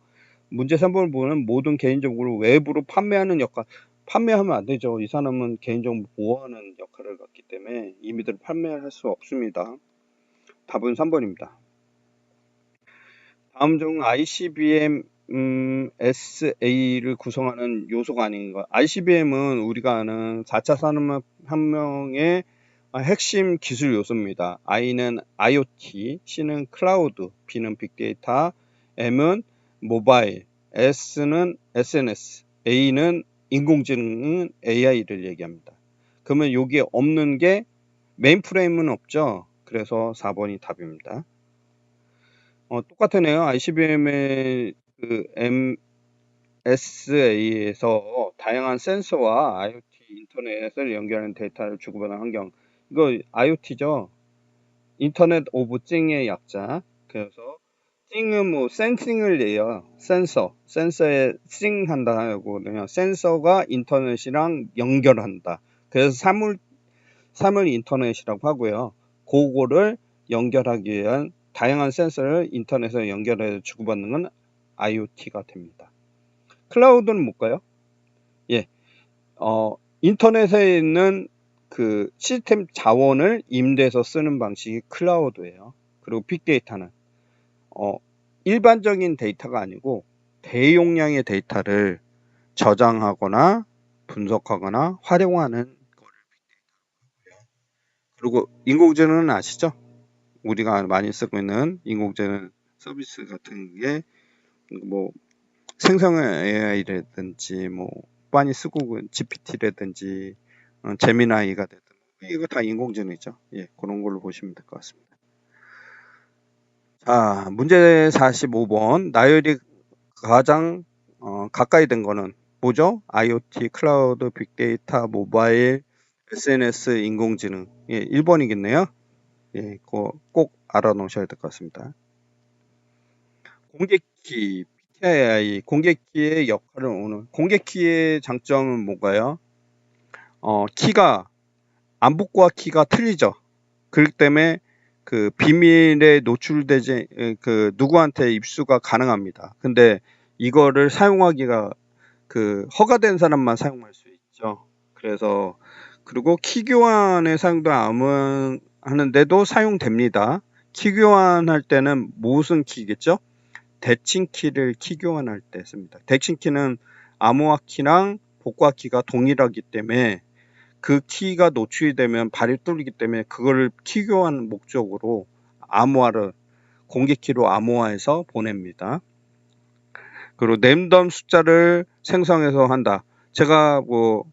문제 3번을 보면 모든 개인정보를 외부로 판매하는 역할, 판매하면 안 되죠. 이 사람은 개인정보 보호하는 역할을 갖기 때문에 임의대로 판매할 수 없습니다. 답은 3번입니다. 다음 중 ICBM SA를 구성하는 요소가 아닌가. ICBM은 우리가 아는 4차 산업혁명의 핵심 기술 요소입니다. I는 IoT, C는 클라우드, B는 빅데이터, M은 모바일, S는 SNS, A는 인공지능 AI를 얘기합니다. 그러면 여기에 없는 게 메인프레임은 없죠. 그래서 4번이 답입니다. 똑같으네요. ICBM의 그 MSA에서 다양한 센서와 IoT 인터넷을 연결하는 데이터를 주고받는 환경. 이거 IoT죠. 인터넷 오브 띵의 약자. 그래서 띵은 뭐 센싱을 내요. 센서에 싱한다 하고 그냥 센서가 인터넷이랑 연결한다. 그래서 사물 인터넷이라고 하고요. 그거를 연결하기 위한 다양한 센서를 인터넷에 연결해서 주고받는 건 IoT가 됩니다. 클라우드는 뭘까요? 예, 인터넷에 있는 그 시스템 자원을 임대해서 쓰는 방식이 클라우드예요. 그리고 빅데이터는 일반적인 데이터가 아니고 대용량의 데이터를 저장하거나 분석하거나 활용하는 거를 빅데이터라고 하고요. 그리고 인공지능은 아시죠? 우리가 많이 쓰고 있는 인공지능 서비스 같은 게 뭐 생성 AI라든지 뭐 많이 쓰고 GPT라든지 제미나이가 되든 이거 다 인공지능이죠. 예, 그런 걸로 보시면 될 것 같습니다. 자, 문제 45번 나열이 가장 가까이 된 거는 뭐죠? IoT, 클라우드, 빅데이터, 모바일, SNS, 인공지능. 예, 1번이겠네요. 예, 그거 꼭 알아놓으셔야 될 것 같습니다. 공개키, PKI, 공개키의 역할을 오는 공개키의 장점은 뭔가요? 키가 안복과 키가 틀리죠. 그렇기 때문에 그 비밀에 노출되지 그 누구한테 입수가 가능합니다. 근데 이거를 사용하기가 그 허가된 사람만 사용할 수 있죠. 그래서 그리고 키 교환에 사용도 하는데도 사용됩니다. 키 교환할 때는 무슨 키겠죠? 대칭키를 키 교환할 때 씁니다. 대칭키는 암호화 키랑 복구화 키가 동일하기 때문에 그 키가 노출이 되면 발이 뚫리기 때문에 그거를 키 교환 목적으로 암호화를 공개키로 암호화해서 보냅니다. 그리고 랜덤 숫자를 생성해서 한다. 제가 뭐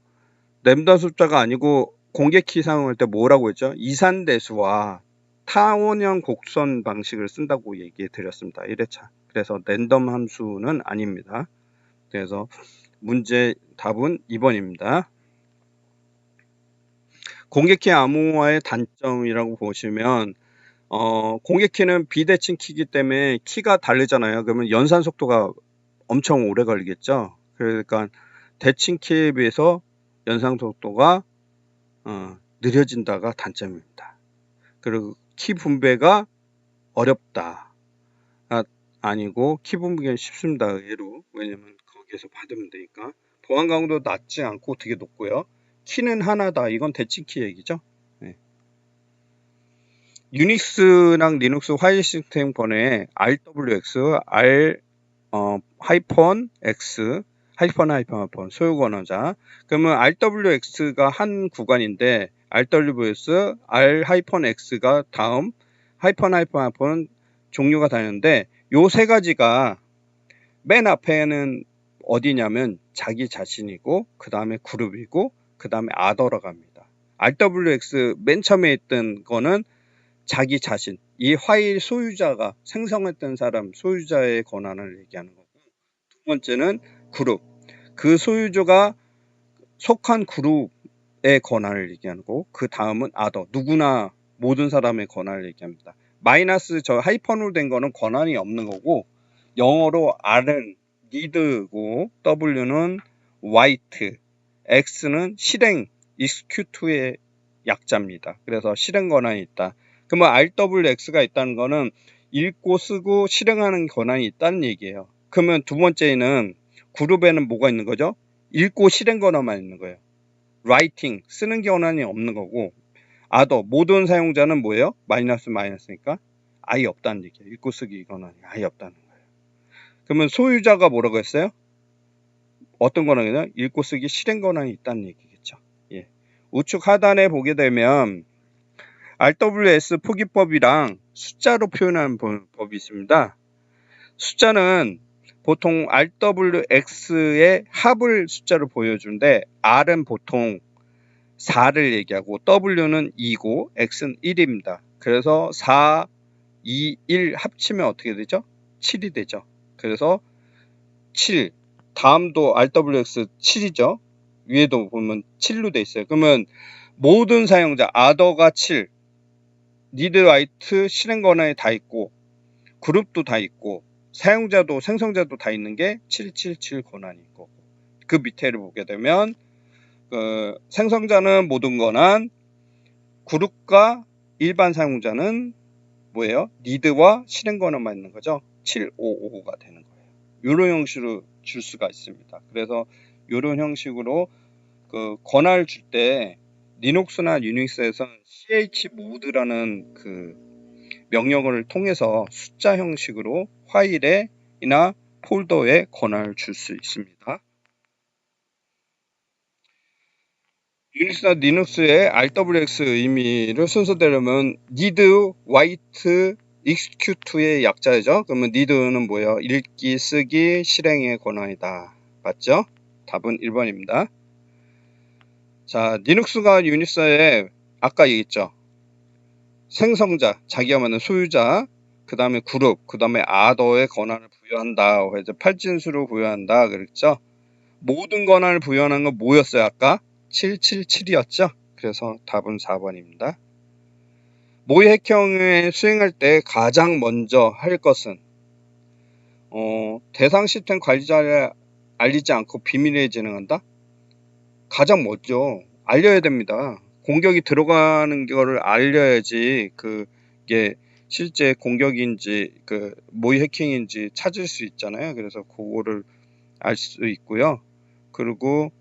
랜덤 숫자가 아니고 공개키 사용할 때 뭐라고 했죠? 이산대수와 타원형 곡선 방식을 쓴다고 얘기해 드렸습니다. 1회차. 그래서 랜덤 함수는 아닙니다. 그래서 문제 답은 2번입니다. 공개키 암호화의 단점이라고 보시면 공개키는 비대칭 키이기 때문에 키가 다르잖아요. 그러면 연산 속도가 엄청 오래 걸리겠죠. 그러니까 대칭 키에 비해서 연산 속도가 느려진다가 단점입니다. 그리고 키 분배가 어렵다. 아니고 키 분배가 쉽습니다. 의외로. 왜냐면 거기에서 받으면 되니까. 보안 강도 낮지 않고 되게 높고요. 키는 하나다. 이건 대칭 키 얘기죠. 네. 유닉스랑 리눅스 파일 시스템 번에 RWX, X, 하이펀 소유 권한자. 그러면 RWX가 한 구간인데 RWS, R-X가 다음, 하이펀 종류가 다른데 요 세 가지가 맨 앞에는 어디냐면 자기 자신이고 그 다음에 그룹이고 그 다음에 아더로 갑니다. RWX 맨 처음에 있던 거는 자기 자신, 이 파일 소유자가 생성했던 사람, 소유자의 권한을 얘기하는 거고, 두 번째는 그룹, 그 소유자가 속한 그룹의 권한을 얘기하는 거고, 그 다음은 아더, 누구나 모든 사람의 권한을 얘기합니다. 마이너스 저 하이펀으로 된 거는 권한이 없는 거고, 영어로 R은 need고 W는 write, X는 실행, execute의 약자입니다. 그래서 실행 권한이 있다. 그러면 RWX가 있다는 거는 읽고 쓰고 실행하는 권한이 있다는 얘기예요. 그러면 두 번째는 그룹에는 뭐가 있는 거죠? 읽고 실행 권한만 있는 거예요. writing, 쓰는 권한이 없는 거고, other, 모든 사용자는 뭐예요? 마이너스니까 아예 없다는 얘기예요. 읽고 쓰기 권한이 아예 없다는 거예요. 그러면 소유자가 뭐라고 했어요? 어떤 권한이냐? 읽고 쓰기 실행 권한이 있다는 얘기겠죠. 예. 우측 하단에 보게 되면 RWS 포기법이랑 숫자로 표현하는 법이 있습니다. 숫자는 보통 RWX의 합을 숫자로 보여주는데 R은 보통 4를 얘기하고 W는 2고 X는 1입니다. 그래서 4, 2, 1 합치면 어떻게 되죠? 7이 되죠. 그래서 7, 다음도 RWX 7이죠. 위에도 보면 7로 돼 있어요. 그러면 모든 사용자 other가 7, need, write, 실행 권한이 다 있고 그룹도 다 있고 사용자도 생성자도 다 있는 게 777 권한인 거고, 그 밑에를 보게 되면 생성자는 모든 권한, 그룹과 일반 사용자는 뭐예요? need와 실행 권한만 있는 거죠. 755가 되는 거예요. 이런 형식으로 줄 수가 있습니다. 그래서 이런 형식으로 그 권한을 줄 때 리눅스나 유닉스에서는 chmod라는 그 명령어를 통해서 숫자 형식으로 파일에나 폴더에 권한을 줄 수 있습니다. 유닉스나 리눅스의 RWX 의미를 순서대로면 need, write, execute의 약자죠. 그러면 need는 뭐예요? 읽기, 쓰기, 실행의 권한이다. 맞죠? 답은 1번입니다. 자, 리눅스가 유닉스에 아까 얘기했죠. 생성자, 자기가 만든 소유자, 그 다음에 그룹, 그 다음에 other의 권한을 부여한다. 그래서 팔진수로 부여한다. 그랬죠? 모든 권한을 부여하는 건 뭐였어요? 아까? 777이었죠? 그래서 답은 4번입니다. 모의 해킹을 수행할 때 가장 먼저 할 것은 대상 시스템 관리자를 알리지 않고 비밀리에 진행한다? 가장 먼저 알려야 됩니다. 공격이 들어가는 거를 알려야지 그게 실제 공격인지 모의 해킹인지 찾을 수 있잖아요. 그래서 그거를 알 수 있고요. 그리고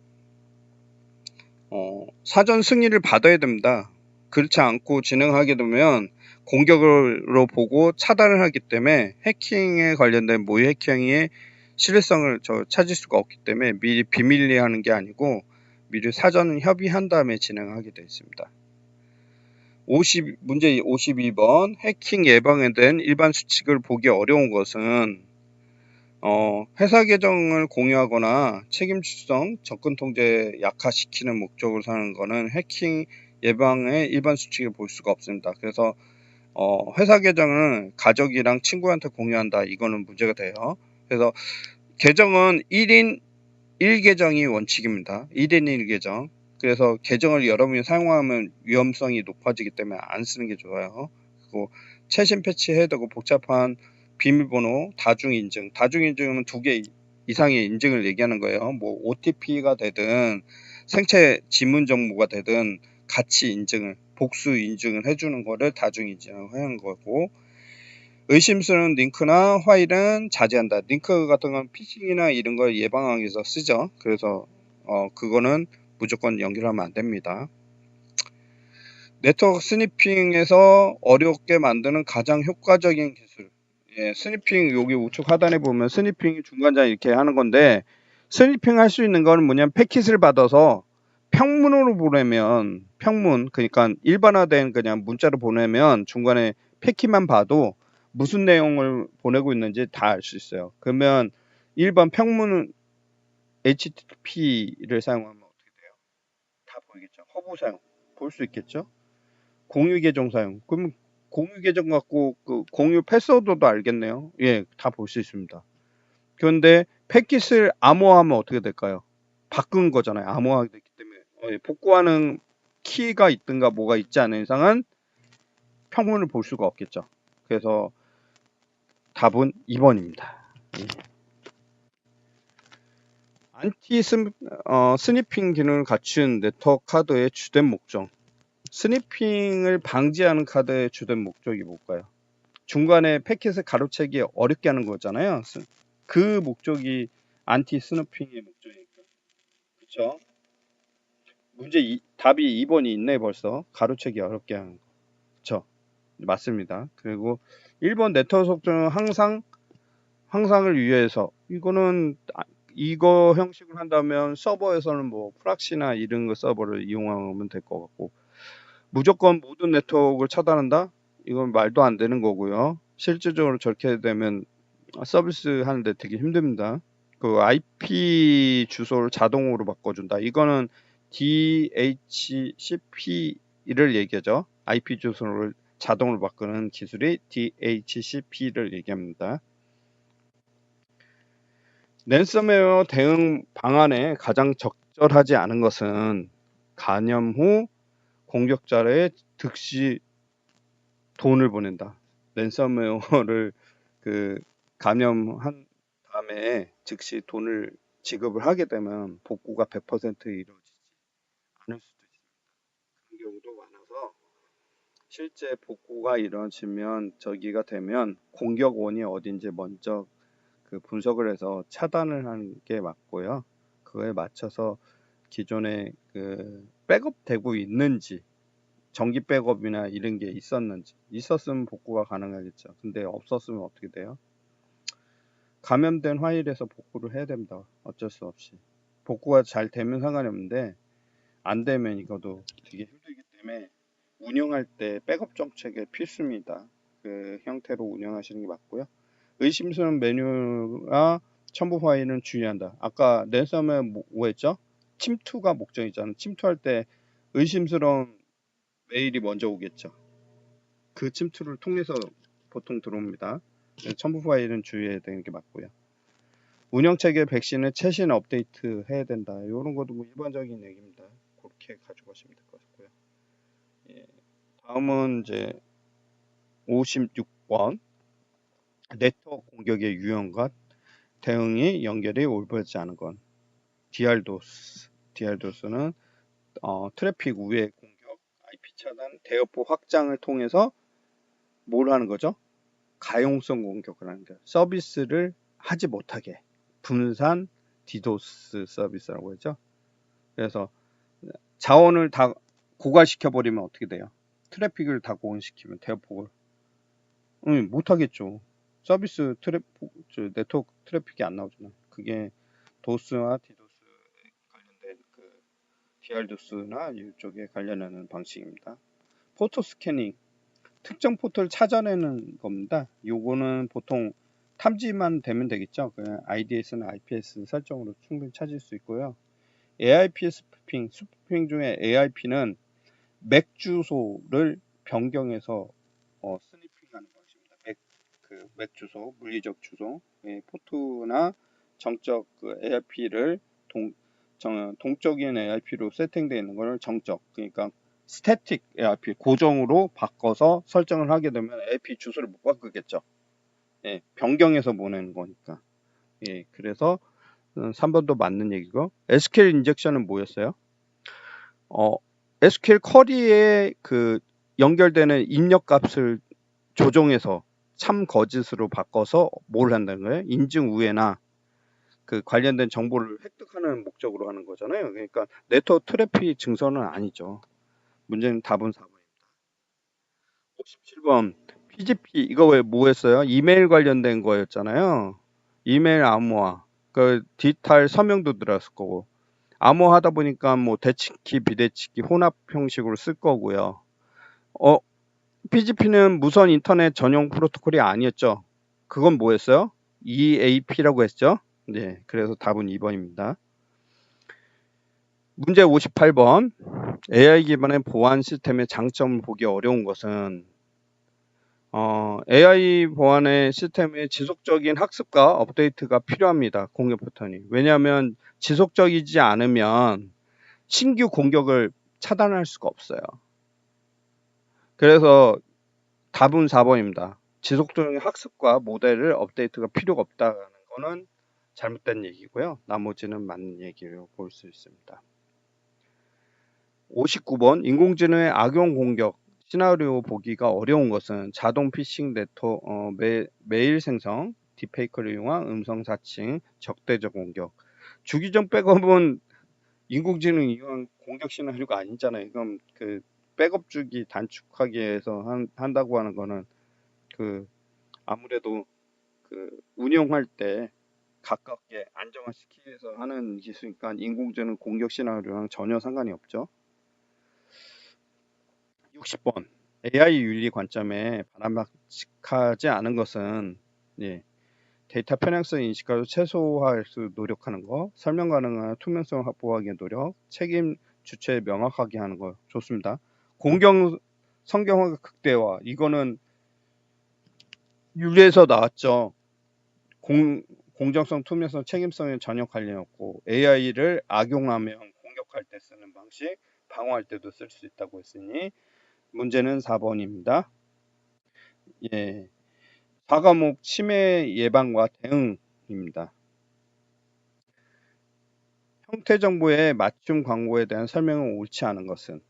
사전 승인을 받아야 됩니다. 그렇지 않고 진행하게 되면 공격으로 보고 차단을 하기 때문에 해킹에 관련된 모의 해킹의 실효성을 찾을 수가 없기 때문에 미리 비밀리에 하는 게 아니고 미리 사전 협의한 다음에 진행하게 되어 있습니다. 문제 52번 해킹 예방에 대한 일반 수칙을 보기 어려운 것은 회사 계정을 공유하거나 책임 추정, 접근 통제 약화시키는 목적으로 사는 거는 해킹 예방의 일반 수칙을 볼 수가 없습니다. 그래서 회사 계정은 가족이랑 친구한테 공유한다. 이거는 문제가 돼요. 그래서 계정은 1인 1계정이 원칙입니다. 1인 1계정. 그래서 계정을 여러분이 사용하면 위험성이 높아지기 때문에 안 쓰는 게 좋아요. 그리고 최신 패치해야 되고 복잡한 비밀번호 다중인증. 다중인증은 2개 이상의 인증을 얘기하는 거예요. 뭐 OTP가 되든 생체 지문 정보가 되든 같이 인증을 복수 인증을 해주는 거를 다중인증을 하는 거고, 의심스러운 링크나 파일은 자제한다. 링크 같은 건 피싱이나 이런 걸 예방하기 위해서 쓰죠. 그래서 그거는 무조건 연결하면 안 됩니다. 네트워크 스니핑에서 어렵게 만드는 가장 효과적인 기술. 예, 스니핑 여기 우측 하단에 보면 스니핑이 중간자 이렇게 하는 건데, 스니핑 할 수 있는 거는 뭐냐면 패킷을 받아서 평문으로 보내면, 평문 그러니까 일반화된 그냥 문자로 보내면 중간에 패킷만 봐도 무슨 내용을 보내고 있는지 다 알 수 있어요. 그러면 일반 평문은 HTTP를 사용하면 어떻게 돼요? 다 보이겠죠. 허브 사용 볼 수 있겠죠. 공유 계정 사용. 그럼 공유 계정 갖고 그 공유 패스워드도 알겠네요. 예, 다 볼 수 있습니다. 그런데 패킷을 암호화하면 어떻게 될까요? 바꾼 거잖아요. 암호화가 됐기 때문에. 복구하는 키가 있든가 뭐가 있지 않은 이상은 평문을 볼 수가 없겠죠. 그래서 답은 2번입니다. 안티 스니핑 기능을 갖춘 네트워크 카드의 주된 목적. 스니핑을 방지하는 카드의 주된 목적이 뭘까요? 중간에 패킷을 가로채기 어렵게 하는 거잖아요. 그 목적이 안티 스누핑의 목적이니까. 그쵸? 답이 2번이 있네 벌써. 가로채기 어렵게 하는 거. 그쵸? 맞습니다. 그리고 1번 네트워크 속도는 항상을 위해서. 이거는 이거 형식을 한다면 서버에서는 뭐 프락시나 이런 거 서버를 이용하면 될 것 같고, 무조건 모든 네트워크를 차단한다? 이건 말도 안 되는 거고요. 실질적으로 저렇게 되면 서비스 하는데 되게 힘듭니다. 그 IP 주소를 자동으로 바꿔준다. 이거는 DHCP를 얘기하죠. IP 주소를 자동으로 바꾸는 기술이 DHCP를 얘기합니다. 랜섬웨어 대응 방안에 가장 적절하지 않은 것은 감염 후 공격자의 즉시 돈을 보낸다. 랜섬웨어를 그 감염한 다음에 즉시 돈을 지급을 하게 되면 복구가 100% 이루어지지 않을 수도 있습니다. 그런 경우도 많아서 실제 복구가 이루어지면 저기가 되면 공격원이 어딘지 먼저 그 분석을 해서 차단을 하는 게 맞고요. 그거에 맞춰서 기존에 그 백업되고 있는지, 정기 백업이나 이런 게 있었으면 복구가 가능하겠죠. 근데 없었으면 어떻게 돼요? 감염된 파일에서 복구를 해야 됩니다. 어쩔 수 없이. 복구가 잘 되면 상관이 없는데 안 되면 이것도 되게 힘들기 때문에 운영할 때 백업 정책이 필수입니다. 그 형태로 운영하시는 게 맞고요. 의심스러운 메뉴와 첨부 파일은 주의한다. 아까 랜섬에 뭐 했죠? 침투가 목적이잖아요. 침투할 때 의심스러운 메일이 먼저 오겠죠. 그 침투를 통해서 보통 들어옵니다. 첨부 파일은 주의해야 되는 게 맞고요. 운영체계 백신을 최신 업데이트 해야 된다. 이런 것도 뭐 일반적인 얘기입니다. 그렇게 가져가시면 될 것 같고요. 예, 다음은 이제 56번 네트워크 공격의 유형과 대응이 연결이 올바르지 않은 건 DR도스. DR도스는 트래픽 우회 공격, IP 차단, 대역보 확장을 통해서 뭘 하는 거죠? 가용성 공격을 하는 거예요. 서비스를 하지 못하게 분산 디도스 서비스라고 했죠. 그래서 자원을 다 고갈시켜 버리면 어떻게 돼요? 트래픽을 다 고갈시키면 대역폭을 못하겠죠. 서비스 네트워크 트래픽이 안 나오잖아요. 그게 도스와 디도스 관련된 그 DR도스나 이쪽에 관련하는 방식입니다. 포토 스캐닝, 특정 포토를 찾아내는 겁니다. 요거는 보통 탐지만 되면 되겠죠. 그냥 IDS나 IPS 설정으로 충분히 찾을 수 있고요. AIP 스푸핑 중에 AIP는 맥 주소를 변경해서 스니핑하는 방식입니다. 맥 주소, 물리적 주소, 포트나 정적 AIP를 동적인 AIP로 세팅되어 있는 것을 정적, 그러니까 스태틱 AIP 고정으로 바꿔서 설정을 하게 되면 AIP 주소를 못 바꾸겠죠. 변경해서 보내는 거니까. 그래서 3번도 맞는 얘기고, SQL 인젝션은 뭐였어요? SQL 쿼리에 연결되는 입력 값을 조정해서 참 거짓으로 바꿔서 뭘 한다는 거예요? 인증 우회나 관련된 정보를 획득하는 목적으로 하는 거잖아요. 그러니까 네트워크 트래픽 증서는 아니죠. 문제는 답은 4번입니다. 57번 PGP 이거 왜 뭐 했어요? 이메일 관련된 거였잖아요. 이메일 암호화. 디지털 서명도 들어갔을 거고. 암호하다 보니까 뭐 대치키, 비대치키, 혼합 형식으로 쓸 거고요. PGP는 무선 인터넷 전용 프로토콜이 아니었죠. 그건 뭐였어요? EAP라고 했죠. 네, 그래서 답은 2번입니다. 문제 58번. AI 기반의 보안 시스템의 장점을 보기 어려운 것은 AI 보안의 시스템의 지속적인 학습과 업데이트가 필요합니다. 공격 패턴이. 왜냐하면 지속적이지 않으면 신규 공격을 차단할 수가 없어요. 그래서 답은 4번입니다. 지속적인 학습과 모델을 업데이트가 필요가 없다는 거는 잘못된 얘기고요. 나머지는 맞는 얘기로 볼 수 있습니다. 59번 인공지능의 악용 공격 시나리오 보기가 어려운 것은 자동 피싱 네트워크, 메일 생성, 딥페이크를 이용한 음성 사칭, 적대적 공격. 주기적 백업은 인공지능 이용 공격 시나리오가 아니잖아요. 그럼 백업 주기 단축하기 위해서 한다고 하는 거는 아무래도 운영할 때 가깝게 안정화시키기 위해서 하는 기술이니까 인공지능 공격 시나리오랑 전혀 상관이 없죠. 60번 AI 윤리 관점에 바람직하지 않은 것은 데이터 편향성 인식과 최소화할 수 노력하는 거, 설명 가능한 투명성을 확보하기 위한 노력, 책임 주체 명확하게 하는 거 좋습니다. 공경 성경화 극대화 이거는 윤리에서 나왔죠. 공정성, 투명성, 책임성에 전혀 관련이 없고 AI를 악용하면 공격할 때 쓰는 방식, 방어할 때도 쓸 수 있다고 했으니 문제는 4번입니다. 4과목 치매 예방과 대응입니다. 형태 정보의 맞춤 광고에 대한 설명은 옳지 않은 것은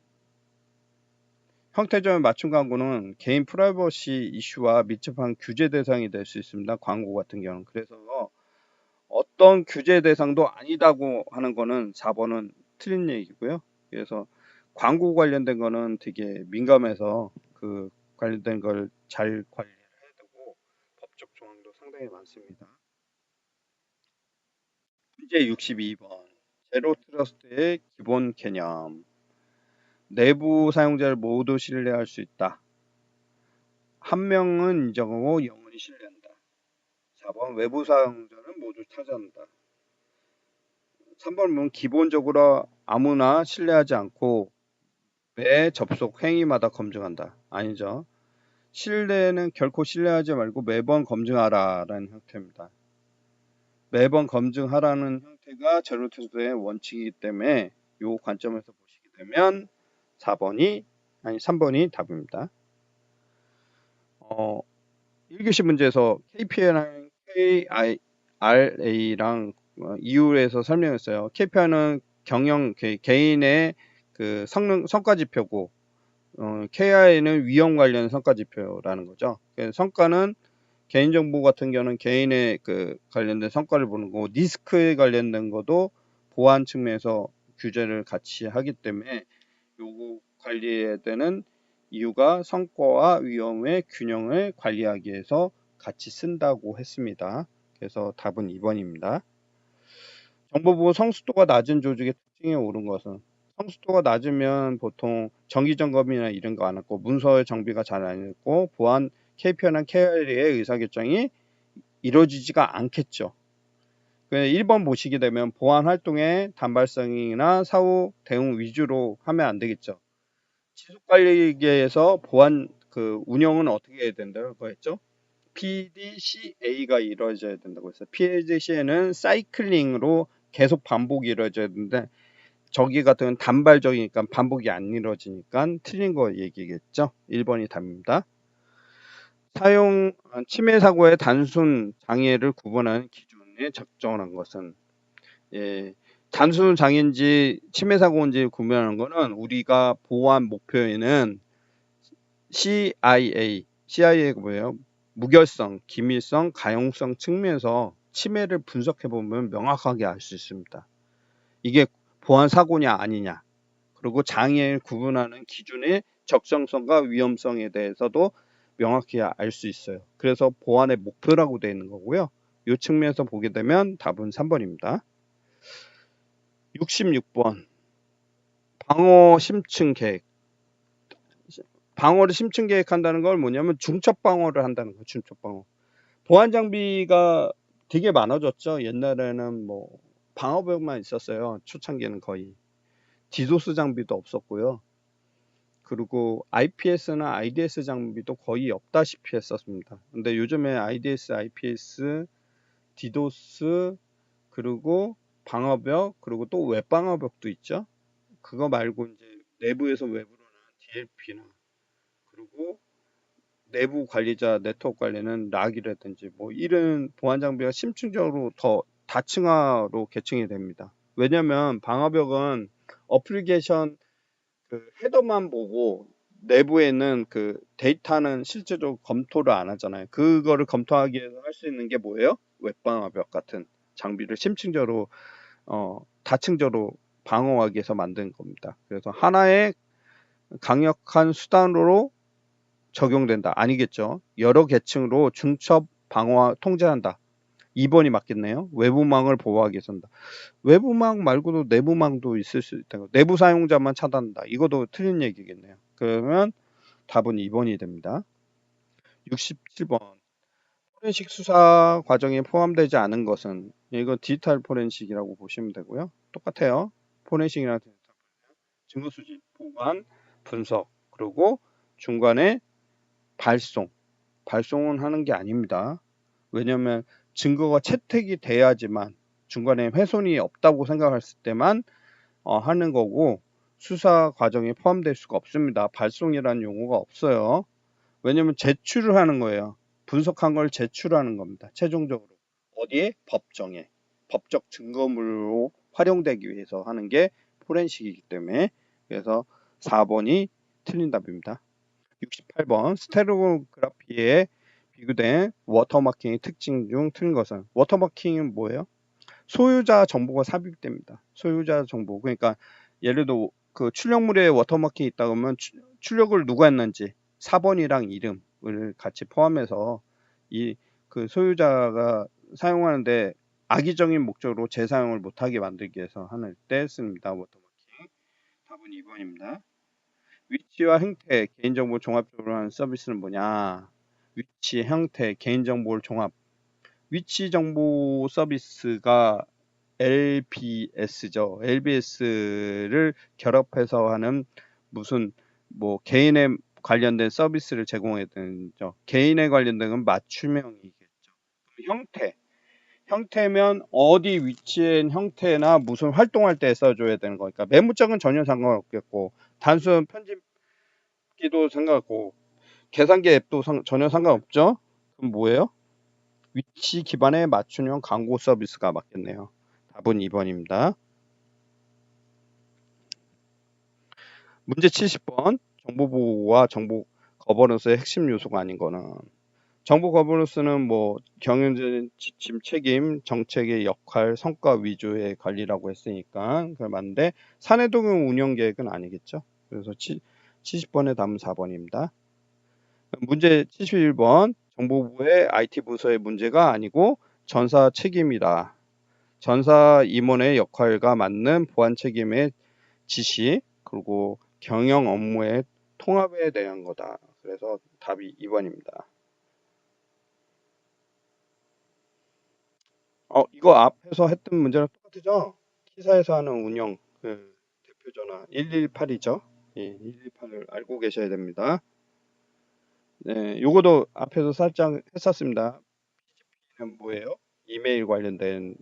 형태 정보의 맞춤 광고는 개인 프라이버시 이슈와 밀접한 규제 대상이 될 수 있습니다. 광고 같은 경우는. 그래서 어떤 규제 대상도 아니다고 하는 거는 4번은 틀린 얘기고요. 그래서 광고 관련된 거는 되게 민감해서 관련된 걸 잘 관리를 해야 되고 법적 조항도 상당히 많습니다. 문제 62번 제로 트러스트의 기본 개념. 내부 사용자를 모두 신뢰할 수 있다. 한 명은 인정하고 영원히 신뢰한다. 4번 외부 사용자는 모두 차지한다. 3번은 기본적으로 아무나 신뢰하지 않고 매 접속 행위마다 검증한다. 아니죠. 신뢰는 결코 신뢰하지 말고 매번 검증하라 라는 형태입니다. 매번 검증하라는 형태가 제로 트러스트의 원칙이기 때문에 이 관점에서 보시게 되면 3번이 답입니다. 1교시 문제에서 KPI랑 KIRA랑 이유에서 설명했어요. KPI는 개인의 성능 성과지표고 KI는 위험 관련 성과지표라는 거죠. 성과는 개인정보 같은 경우는 개인의 관련된 성과를 보는 거고 리스크에 관련된 것도 보안 측면에서 규제를 같이 하기 때문에 요거 관리해야 되는 이유가 성과와 위험의 균형을 관리하기 위해서 같이 쓴다고 했습니다. 그래서 답은 2번입니다. 정보보호 성숙도가 낮은 조직의 특징에 오른 것은 성숙도가 낮으면 보통 정기점검이나 이런 거 안 하고 문서의 정비가 잘 안 했고 보안 KPI나 KR의 의사결정이 이루어지지가 않겠죠. 1번 보시게 되면 보안 활동의 단발성이나 사후 대응 위주로 하면 안 되겠죠. 지속관리계에서 보안 그 운영은 어떻게 해야 된다고 했죠? PDCA가 이루어져야 된다고 했어요. PDCA는 사이클링으로 계속 반복이 이루어져야 되는데 저기 같은 단발적이니까 반복이 안 이루어지니까 틀린 거 얘기겠죠. 1번이 답입니다. 치매 사고의 단순 장애를 구분하는 기준에 적정한 것은 예, 단순 장애인지 치매 사고인지 구분하는 거는 우리가 보호한 목표에는 CIA가 뭐예요? 무결성, 기밀성, 가용성 측면에서 치매를 분석해 보면 명확하게 알 수 있습니다. 이게 보안 사고냐 아니냐, 그리고 장애를 구분하는 기준의 적정성과 위험성에 대해서도 명확히 알 수 있어요. 그래서 보안의 목표라고 되어 있는 거고요. 이 측면에서 보게 되면 답은 3번입니다. 66번 방어 심층 계획. 방어를 심층 계획한다는 걸 뭐냐면 중첩 방어를 한다는 거예요. 중첩 방어. 보안 장비가 되게 많아졌죠. 옛날에는 뭐 방어벽만 있었어요. 초창기에는 거의. 디도스 장비도 없었고요. 그리고 IPS나 IDS 장비도 거의 없다시피 했었습니다. 근데 요즘에 IDS, IPS, 디도스, 그리고 방어벽, 그리고 또 웹방어벽도 있죠. 그거 말고 이제 내부에서 외부로는 DLP나, 그리고 내부 관리자 네트워크 관리는 락이라든지 뭐 이런 보안 장비가 심층적으로 더 다층화로 계층이 됩니다. 왜냐면 방어벽은 어플리케이션 그 헤더만 보고 내부에는 그 데이터는 실제로 검토를 안 하잖아요. 그거를 검토하기 위해서 할 수 있는 게 뭐예요? 웹방어벽 같은 장비를 심층적으로 다층적으로 방어하기 위해서 만든 겁니다. 그래서 하나의 강력한 수단으로 적용된다. 아니겠죠. 여러 계층으로 중첩 방어와 통제한다. 2번이 맞겠네요. 외부망을 보호하기 위해서다. 외부망 말고도 내부망도 있을 수 있다. 내부 사용자만 차단한다. 이것도 틀린 얘기겠네요. 그러면 답은 2번이 됩니다. 67번 포렌식 수사 과정에 포함되지 않은 것은 이건 디지털 포렌식이라고 보시면 되고요. 똑같아요. 포렌식이랑 증거 수집, 보관, 분석, 그리고 중간에 발송은 하는 게 아닙니다. 왜냐하면 증거가 채택이 돼야지만 중간에 훼손이 없다고 생각했을 때만 하는 거고 수사 과정에 포함될 수가 없습니다. 발송이라는 용어가 없어요. 왜냐하면 제출을 하는 거예요. 분석한 걸 제출하는 겁니다. 최종적으로 어디에? 법정에 법적 증거물로 활용되기 위해서 하는 게 포렌식이기 때문에 그래서 4번이 틀린 답입니다. 68번 스테레오그래피에 비교된 워터마킹의 특징 중 틀린 것은 워터마킹은 뭐예요? 소유자 정보가 삽입됩니다. 소유자 정보. 그러니까 예를 들어 그 출력물에 워터마킹이 있다 그러면 출력을 누가 했는지 4번이랑 이름을 같이 포함해서 이 그 소유자가 사용하는데 악의적인 목적으로 재사용을 못하게 만들기 위해서 하는 때 씁니다. 워터마킹. 답은 2번입니다. 위치와 형태, 개인정보 종합적으로 하는 서비스는 뭐냐? 위치, 형태, 개인정보를 종합. 위치 정보 서비스가 LBS죠. LBS를 결합해서 하는 무슨 뭐 개인에 관련된 서비스를 제공해야 되죠. 개인에 관련된 건 맞춤형이겠죠. 형태면 어디 위치엔 형태나 무슨 활동할 때 써줘야 되는 거니까 메모장은 전혀 상관없겠고 단순 편집기도 상관없고 계산기 앱도 전혀 상관없죠. 그럼 뭐예요? 위치 기반의 맞춤형 광고 서비스가 맞겠네요. 답은 2번입니다. 문제 70번 정보보호와 정보 거버넌스의 핵심 요소가 아닌 거는 정보 거버넌스는 뭐 경영진 지침 책임 정책의 역할 성과 위주의 관리라고 했으니까 그게 맞는데 사내동용 운영 계획은 아니겠죠. 그래서 70번의 답은 4번입니다. 문제 71번 정보부의 IT 부서의 문제가 아니고 전사 책임이다. 전사 임원의 역할과 맞는 보안 책임의 지시 그리고 경영 업무의 통합에 대한 거다. 그래서 답이 2번입니다. 이거 앞에서 했던 문제랑 똑같죠? 기사에서 하는 운영 그 대표 전화 118이죠. 예, 118을 알고 계셔야 됩니다. 네, 요거도 앞에서 살짝 했었습니다. PGP는 뭐예요? 이메일 관련된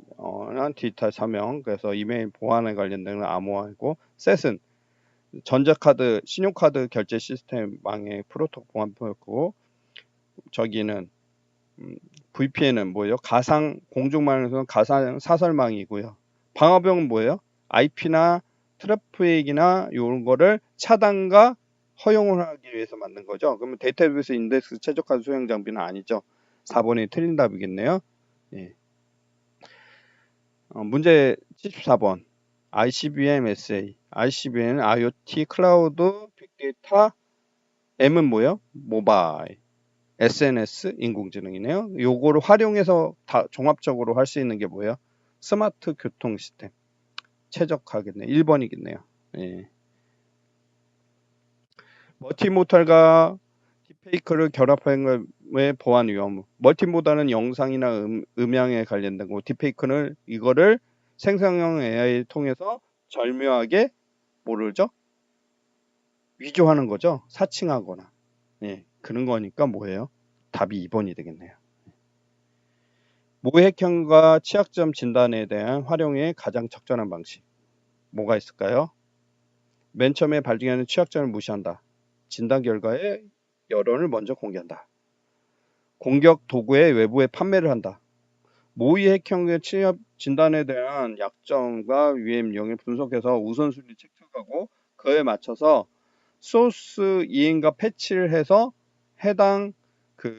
디지털 서명, 그래서 이메일 보안에 관련된 암호화이고, 셋은 전자카드, 신용카드 결제 시스템망의 프로토콜 보안표고, 저기는 VPN은 뭐예요? 가상 공중망에서는 가상 사설망이고요. 방어벽은 뭐예요? IP나 트래픽이나 이런 거를 차단과 허용을 하기 위해서 만든 거죠. 그러면 데이터베이스 인덱스 최적화 수행 장비는 아니죠. 4번이 틀린 답이겠네요. 예. 문제 74번. ICBM SA. ICBM은 IoT 클라우드 빅데이터. M은 뭐예요? 모바일. SNS 인공지능이네요. 요거를 활용해서 다 종합적으로 할 수 있는 게 뭐예요? 스마트 교통 시스템. 최적화겠네. 1번이겠네요. 예. 멀티모달과 딥페이크를 결합한 것의 보안 위험. 멀티모달은 영상이나 음향에 관련된 거고, 딥페이크는 이거를 생성형 AI를 통해서 절묘하게 모르죠? 위조하는 거죠. 사칭하거나. 예. 그런 거니까 뭐예요? 답이 2번이 되겠네요. 모획형과 취약점 진단에 대한 활용의 가장 적절한 방식. 뭐가 있을까요? 맨 처음에 발견하는 취약점을 무시한다. 진단 결과의 여론을 먼저 공개한다. 공격 도구의 외부에 판매를 한다. 모의핵형의 취약 진단에 대한 약점과 위험령을 분석해서 우선순위 체크하고 그에 맞춰서 소스 이행과 패치를 해서 해당 그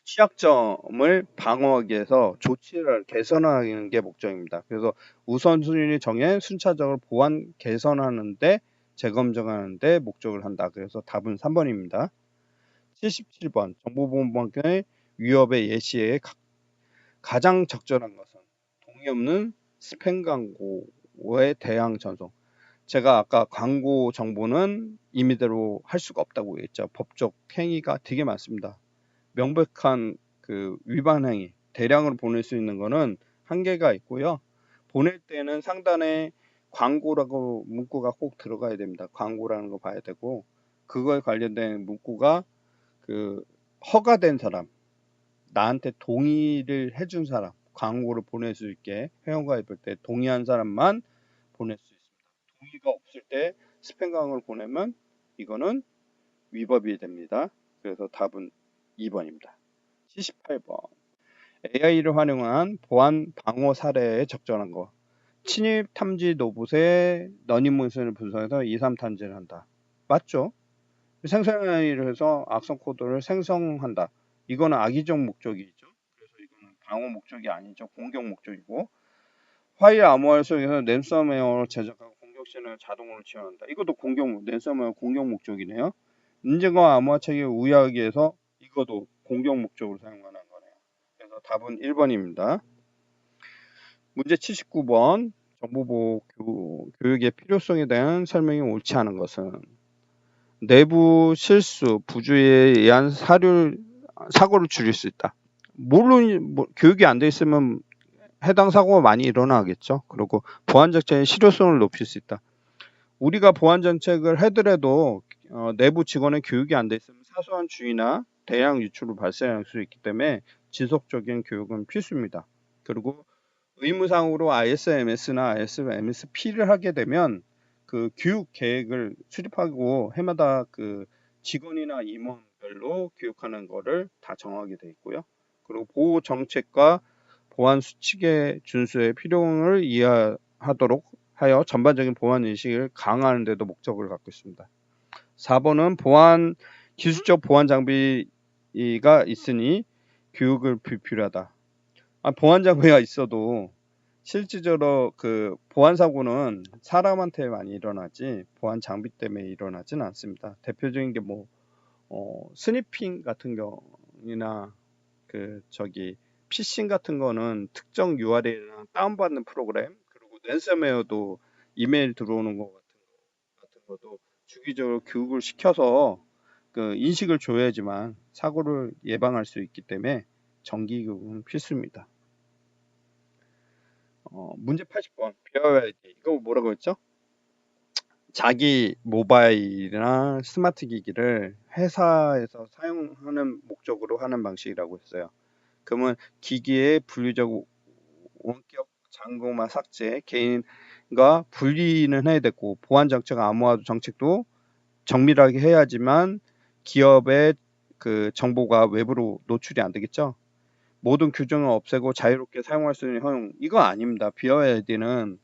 취약점을 방어하기 위해서 조치를 개선하는 게 목적입니다. 그래서 우선순위를 정해 순차적으로 보완 개선하는데 재검증하는데 목적을 한다. 그래서 답은 3번입니다. 77번 정보보호망의 위협의 예시에 가장 적절한 것은 동의 없는 스팸 광고의 대항 전송. 제가 아까 광고 정보는 임의대로 할 수가 없다고 했죠. 법적 행위가 되게 많습니다. 명백한 그 위반 행위, 대량으로 보낼 수 있는 거는 한계가 있고요. 보낼 때는 상단에 광고라고 문구가 꼭 들어가야 됩니다. 광고라는 거 봐야 되고, 그거에 관련된 문구가 그 허가된 사람, 나한테 동의를 해준 사람, 광고를 보낼 수 있게 회원가입할 때 동의한 사람만 보낼 수 있습니다. 동의가 없을 때 스팸 광고를 보내면 이거는 위법이 됩니다. 그래서 답은 2번입니다. 78번. AI를 활용한 보안 방어 사례에 적절한 거. 침입 탐지 로봇의 러닝모션을 분석해서 2, 3 탐지를 한다. 맞죠? 생성 AI를 해서 악성 코드를 생성한다. 이거는 악의적 목적이죠. 그래서 이거는 방어 목적이 아니죠. 공격 목적이고. 파일 암호화를 사용해서 랜섬웨어를 제작하고 공격 시에는 자동으로 지원한다. 이것도 랜섬웨어 공격 목적이네요. 인증과 암호화 체계를 우회하기 위해서 이것도 공격 목적으로 사용하는 거네요. 그래서 답은 1번입니다. 문제 79번 정보보호 교육의 필요성에 대한 설명이 옳지 않은 것은 내부 실수, 부주의에 의한 사고를 줄일 수 있다. 물론 교육이 안 돼 있으면 해당 사고가 많이 일어나겠죠. 그리고 보안 정책의 실효성을 높일 수 있다. 우리가 보안 정책을 하더라도 내부 직원의 교육이 안 돼 있으면 사소한 주의나 대량 유출을 발생할 수 있기 때문에 지속적인 교육은 필수입니다. 그리고 의무상으로 ISMS나 ISMSP를 하게 되면 그 교육 계획을 수립하고 해마다 그 직원이나 임원별로 교육하는 거를 다 정하게 돼 있고요. 그리고 보호 정책과 보안 수칙의 준수의 필요를 이해하도록 하여 전반적인 보안 인식을 강화하는 데도 목적을 갖고 있습니다. 4번은 기술적 보안 장비가 있으니 교육을 필요하다. 보안 장비가 있어도 실질적으로 그 보안 사고는 사람한테 많이 일어나지 보안 장비 때문에 일어나지는 않습니다. 대표적인 게 스니핑 같은 경우나 피싱 같은 거는 특정 URL이나 다운받는 프로그램, 그리고 랜섬웨어도 이메일 들어오는 거 같은 것도 주기적으로 교육을 시켜서 그 인식을 줘야지만 사고를 예방할 수 있기 때문에 정기 교육은 필수입니다. 문제 80번 BYD 이거 뭐라고 했죠? 자기 모바일이나 스마트 기기를 회사에서 사용하는 목적으로 하는 방식이라고 했어요. 그러면 기기의 분리적 원격 잠금화 삭제, 개인과 분리는 해야 되고 보안 정책, 암호화 정책도 정밀하게 해야지만 기업의 그 정보가 외부로 노출이 안 되겠죠. 모든 규정을 없애고 자유롭게 사용할 수 있는 허용, 이거 아닙니다. BYOD는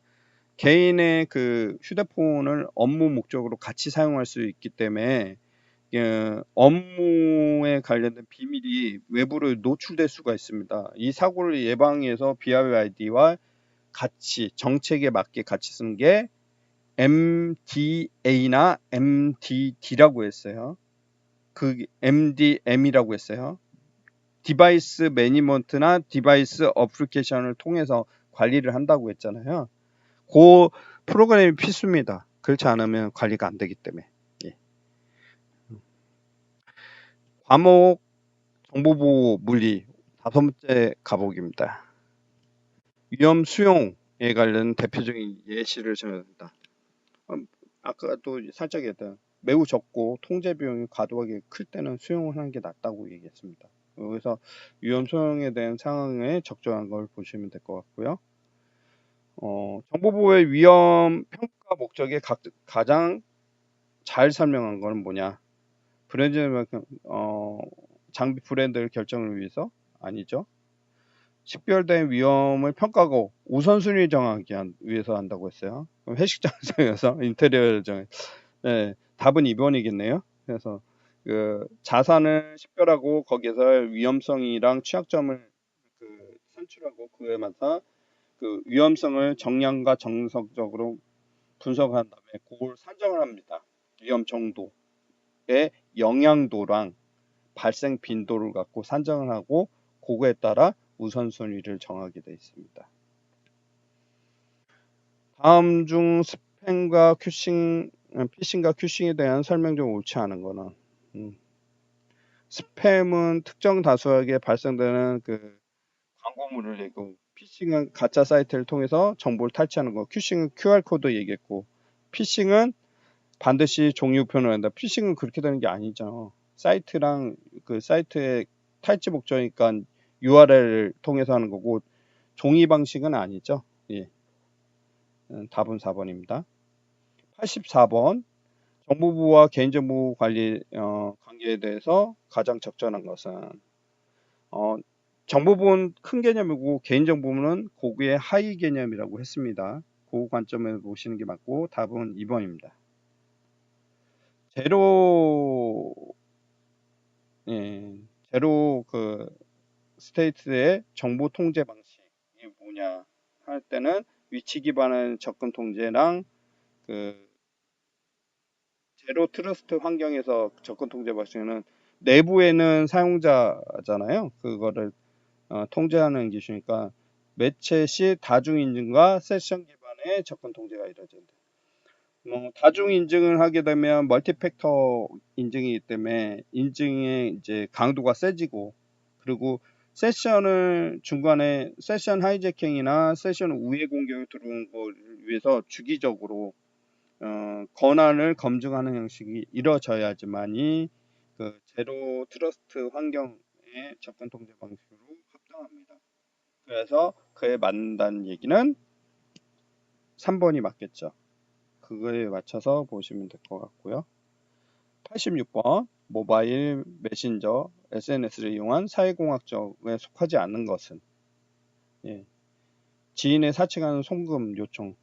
개인의 그 휴대폰을 업무 목적으로 같이 사용할 수 있기 때문에 업무에 관련된 비밀이 외부로 노출될 수가 있습니다. 이 사고를 예방해서 BYOD와 같이 정책에 맞게 같이 쓰는 게 MDA나 MDD라고 했어요. 그 MDM이라고 했어요. 디바이스 매니먼트나 디바이스 어플리케이션을 통해서 관리를 한다고 했잖아요. 그 프로그램이 필수입니다. 그렇지 않으면 관리가 안 되기 때문에. 예. 과목 정보보호 물리 다섯 번째 과목입니다. 위험 수용에 관련 대표적인 예시를 전합니다. 아까도 살짝 얘기했던 매우 적고 통제 비용이 과도하게 클 때는 수용을 하는 게 낫다고 얘기했습니다. 그래서 위험 수용에 대한 상황에 적절한 걸 보시면 될 것 같고요. 정보보호의 위험 평가 목적에 가장 잘 설명한 건 뭐냐? 브랜드 장비 브랜드를 결정을 위해서 아니죠. 식별된 위험을 평가하고 우선순위 정하기 위해서 한다고 했어요. 그럼 회식장에서 인테리어 정 네, 답은 2번이겠네요. 그래서 그 자산을 식별하고 거기에서 위험성이랑 취약점을 산출하고 그에 맞서 그 위험성을 정량과 정석적으로 분석한 다음에 그걸 산정을 합니다. 위험 정도의 영향도랑 발생 빈도를 갖고 산정을 하고 그거에 따라 우선순위를 정하게 되어 있습니다. 다음 중 스팸과 피싱과 큐싱에 대한 설명 중 옳지 않은 거는 스팸은 특정 다수에게 발생되는 그 광고물을 얘기하고 피싱은 가짜 사이트를 통해서 정보를 탈취하는 거, 큐싱은 QR코드 얘기했고 피싱은 반드시 종이우편을 한다. 피싱은 그렇게 되는 게 아니죠. 사이트랑 그 사이트의 탈취 목적이니까 URL을 통해서 하는 거고 종이 방식은 아니죠. 예. 답은 4번입니다. 84번 정보부와 개인정보 관리 관계에 대해서 가장 적절한 것은 정보부는 큰 개념이고 개인정보는 고기의 하위 개념이라고 했습니다. 그 관점에서 보시는 게 맞고 답은 2번입니다. 제로 제로 그 스테이트의 정보 통제 방식이 뭐냐 할 때는 위치 기반의 접근 통제랑 그 제로 트러스트 환경에서 접근 통제 방식은 내부에는 사용자잖아요. 그거를 통제하는 기술이니까 매체 시 다중 인증과 세션 기반의 접근 통제가 이루어진다. 다중 인증을 하게 되면 멀티팩터 인증이기 때문에 인증의 이제 강도가 세지고 그리고 세션을 중간에 세션 하이제킹이나 세션 우회 공격이 들어온 걸 위해서 주기적으로 권한을 검증하는 형식이 이루어져야지만이 그 제로 트러스트 환경의 접근 통제 방식으로 합당합니다. 그래서 그에 맞는다는 얘기는 3번이 맞겠죠. 그거에 맞춰서 보시면 될 것 같고요. 86번 모바일 메신저 SNS를 이용한 사회공학적에 속하지 않는 것은 지인의 사칭하는 송금 요청,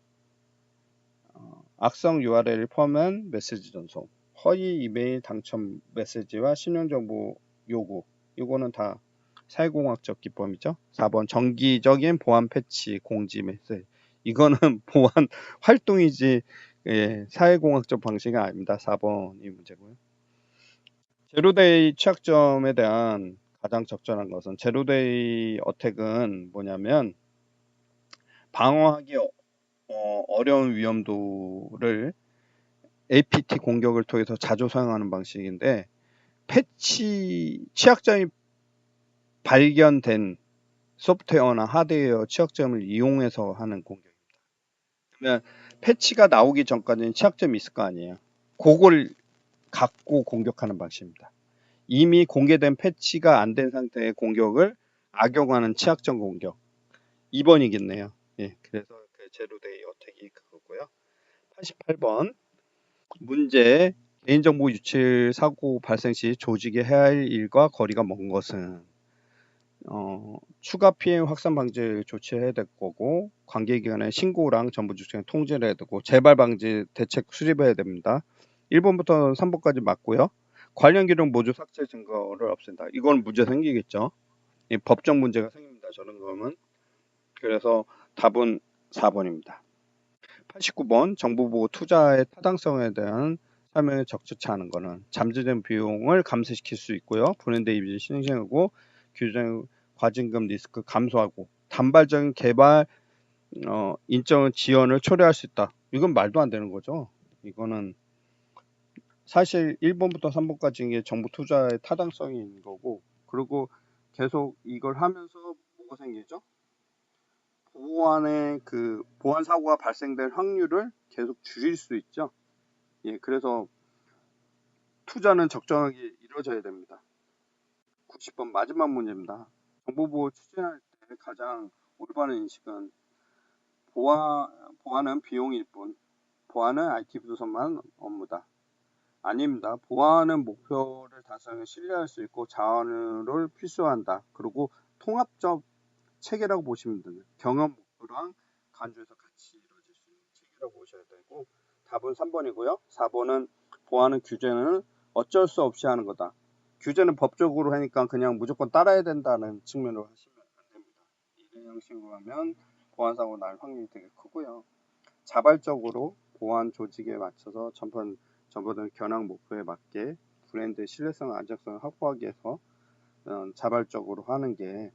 악성 URL을 포함한 메시지 전송, 허위 이메일 당첨 메시지와 신용정보 요구, 이거는 다 사회공학적 기법이죠. 4번 정기적인 보안 패치 공지 메시지, 이거는 보안 활동이지 사회공학적 방식이 아닙니다. 4번이 문제고요. 제로데이 취약점에 대한 가장 적절한 것은 제로데이 어택은 뭐냐면 방어하기 어려운 위험도를 APT 공격을 통해서 자주 사용하는 방식인데 패치 취약점이 발견된 소프트웨어나 하드웨어 취약점을 이용해서 하는 공격입니다. 그러면 패치가 나오기 전까지는 취약점이 있을 거 아니에요. 그걸 갖고 공격하는 방식입니다. 이미 공개된 패치가 안 된 상태의 공격을 악용하는 취약점 공격. 2번이겠네요. 예, 그래서 그 제로데이 어택이 그거고요. 88번 문제 개인정보 유출 사고 발생 시 조직이 해야 할 일과 거리가 먼 것은 추가 피해 확산 방지 조치해야 될 거고 관계기관의 신고랑 정부 주체의 통제를 해야 되고 재발 방지 대책 수립해야 됩니다. 1번부터 3번까지 맞고요. 관련 기록 모두 삭제 증거를 없앤다. 이건 문제 생기겠죠. 법적 문제가 생깁니다. 저런 거는. 그래서 답은 4번입니다. 89번 정부 보고 투자의 타당성에 대한 설명이 적절치 않은 거는 잠재된 비용을 감소시킬 수 있고요. 브랜드 이미지 신생하고 규정 과징금 리스크 감소하고 단발적인 개발 인적 지원을 초래할 수 있다. 이건 말도 안 되는 거죠. 이거는 사실 1번부터 3번까지 게 정부 투자의 타당성이 있는 거고 그리고 계속 이걸 하면서 뭐가 생기죠? 보안의 그 보안 사고가 발생될 확률을 계속 줄일 수 있죠. 예, 그래서 투자는 적정하게 이루어져야 됩니다. 90번 마지막 문제입니다. 정보보호 추진할 때 가장 올바른 인식은 보안은 비용일 뿐, 보안은 IT 부서만 업무다. 아닙니다. 보안은 목표를 달성에 신뢰할 수 있고 자원을 필수한다. 그리고 통합적 체계라고 보시면 됩니다. 경험 목표랑 간주해서 같이 이루어질 수 있는 체계라고 보셔야 되고 답은 3번이고요. 4번은 보안은 규제는 어쩔 수 없이 하는 거다. 규제는 법적으로 하니까 그냥 무조건 따라야 된다는 측면으로 하시면 안 됩니다. 이런 형식으로 하면 보안 사고 날 확률이 되게 크고요. 자발적으로 보안 조직에 맞춰서 전번은 견학 목표에 맞게 브랜드의 신뢰성, 안정성을 확보하기 위해서 자발적으로 하는 게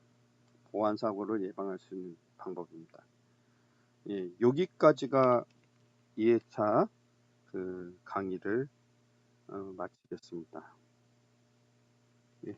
보안 사고를 예방할 수 있는 방법입니다. 예, 여기까지가 2회차 그 강의를 마치겠습니다. 예.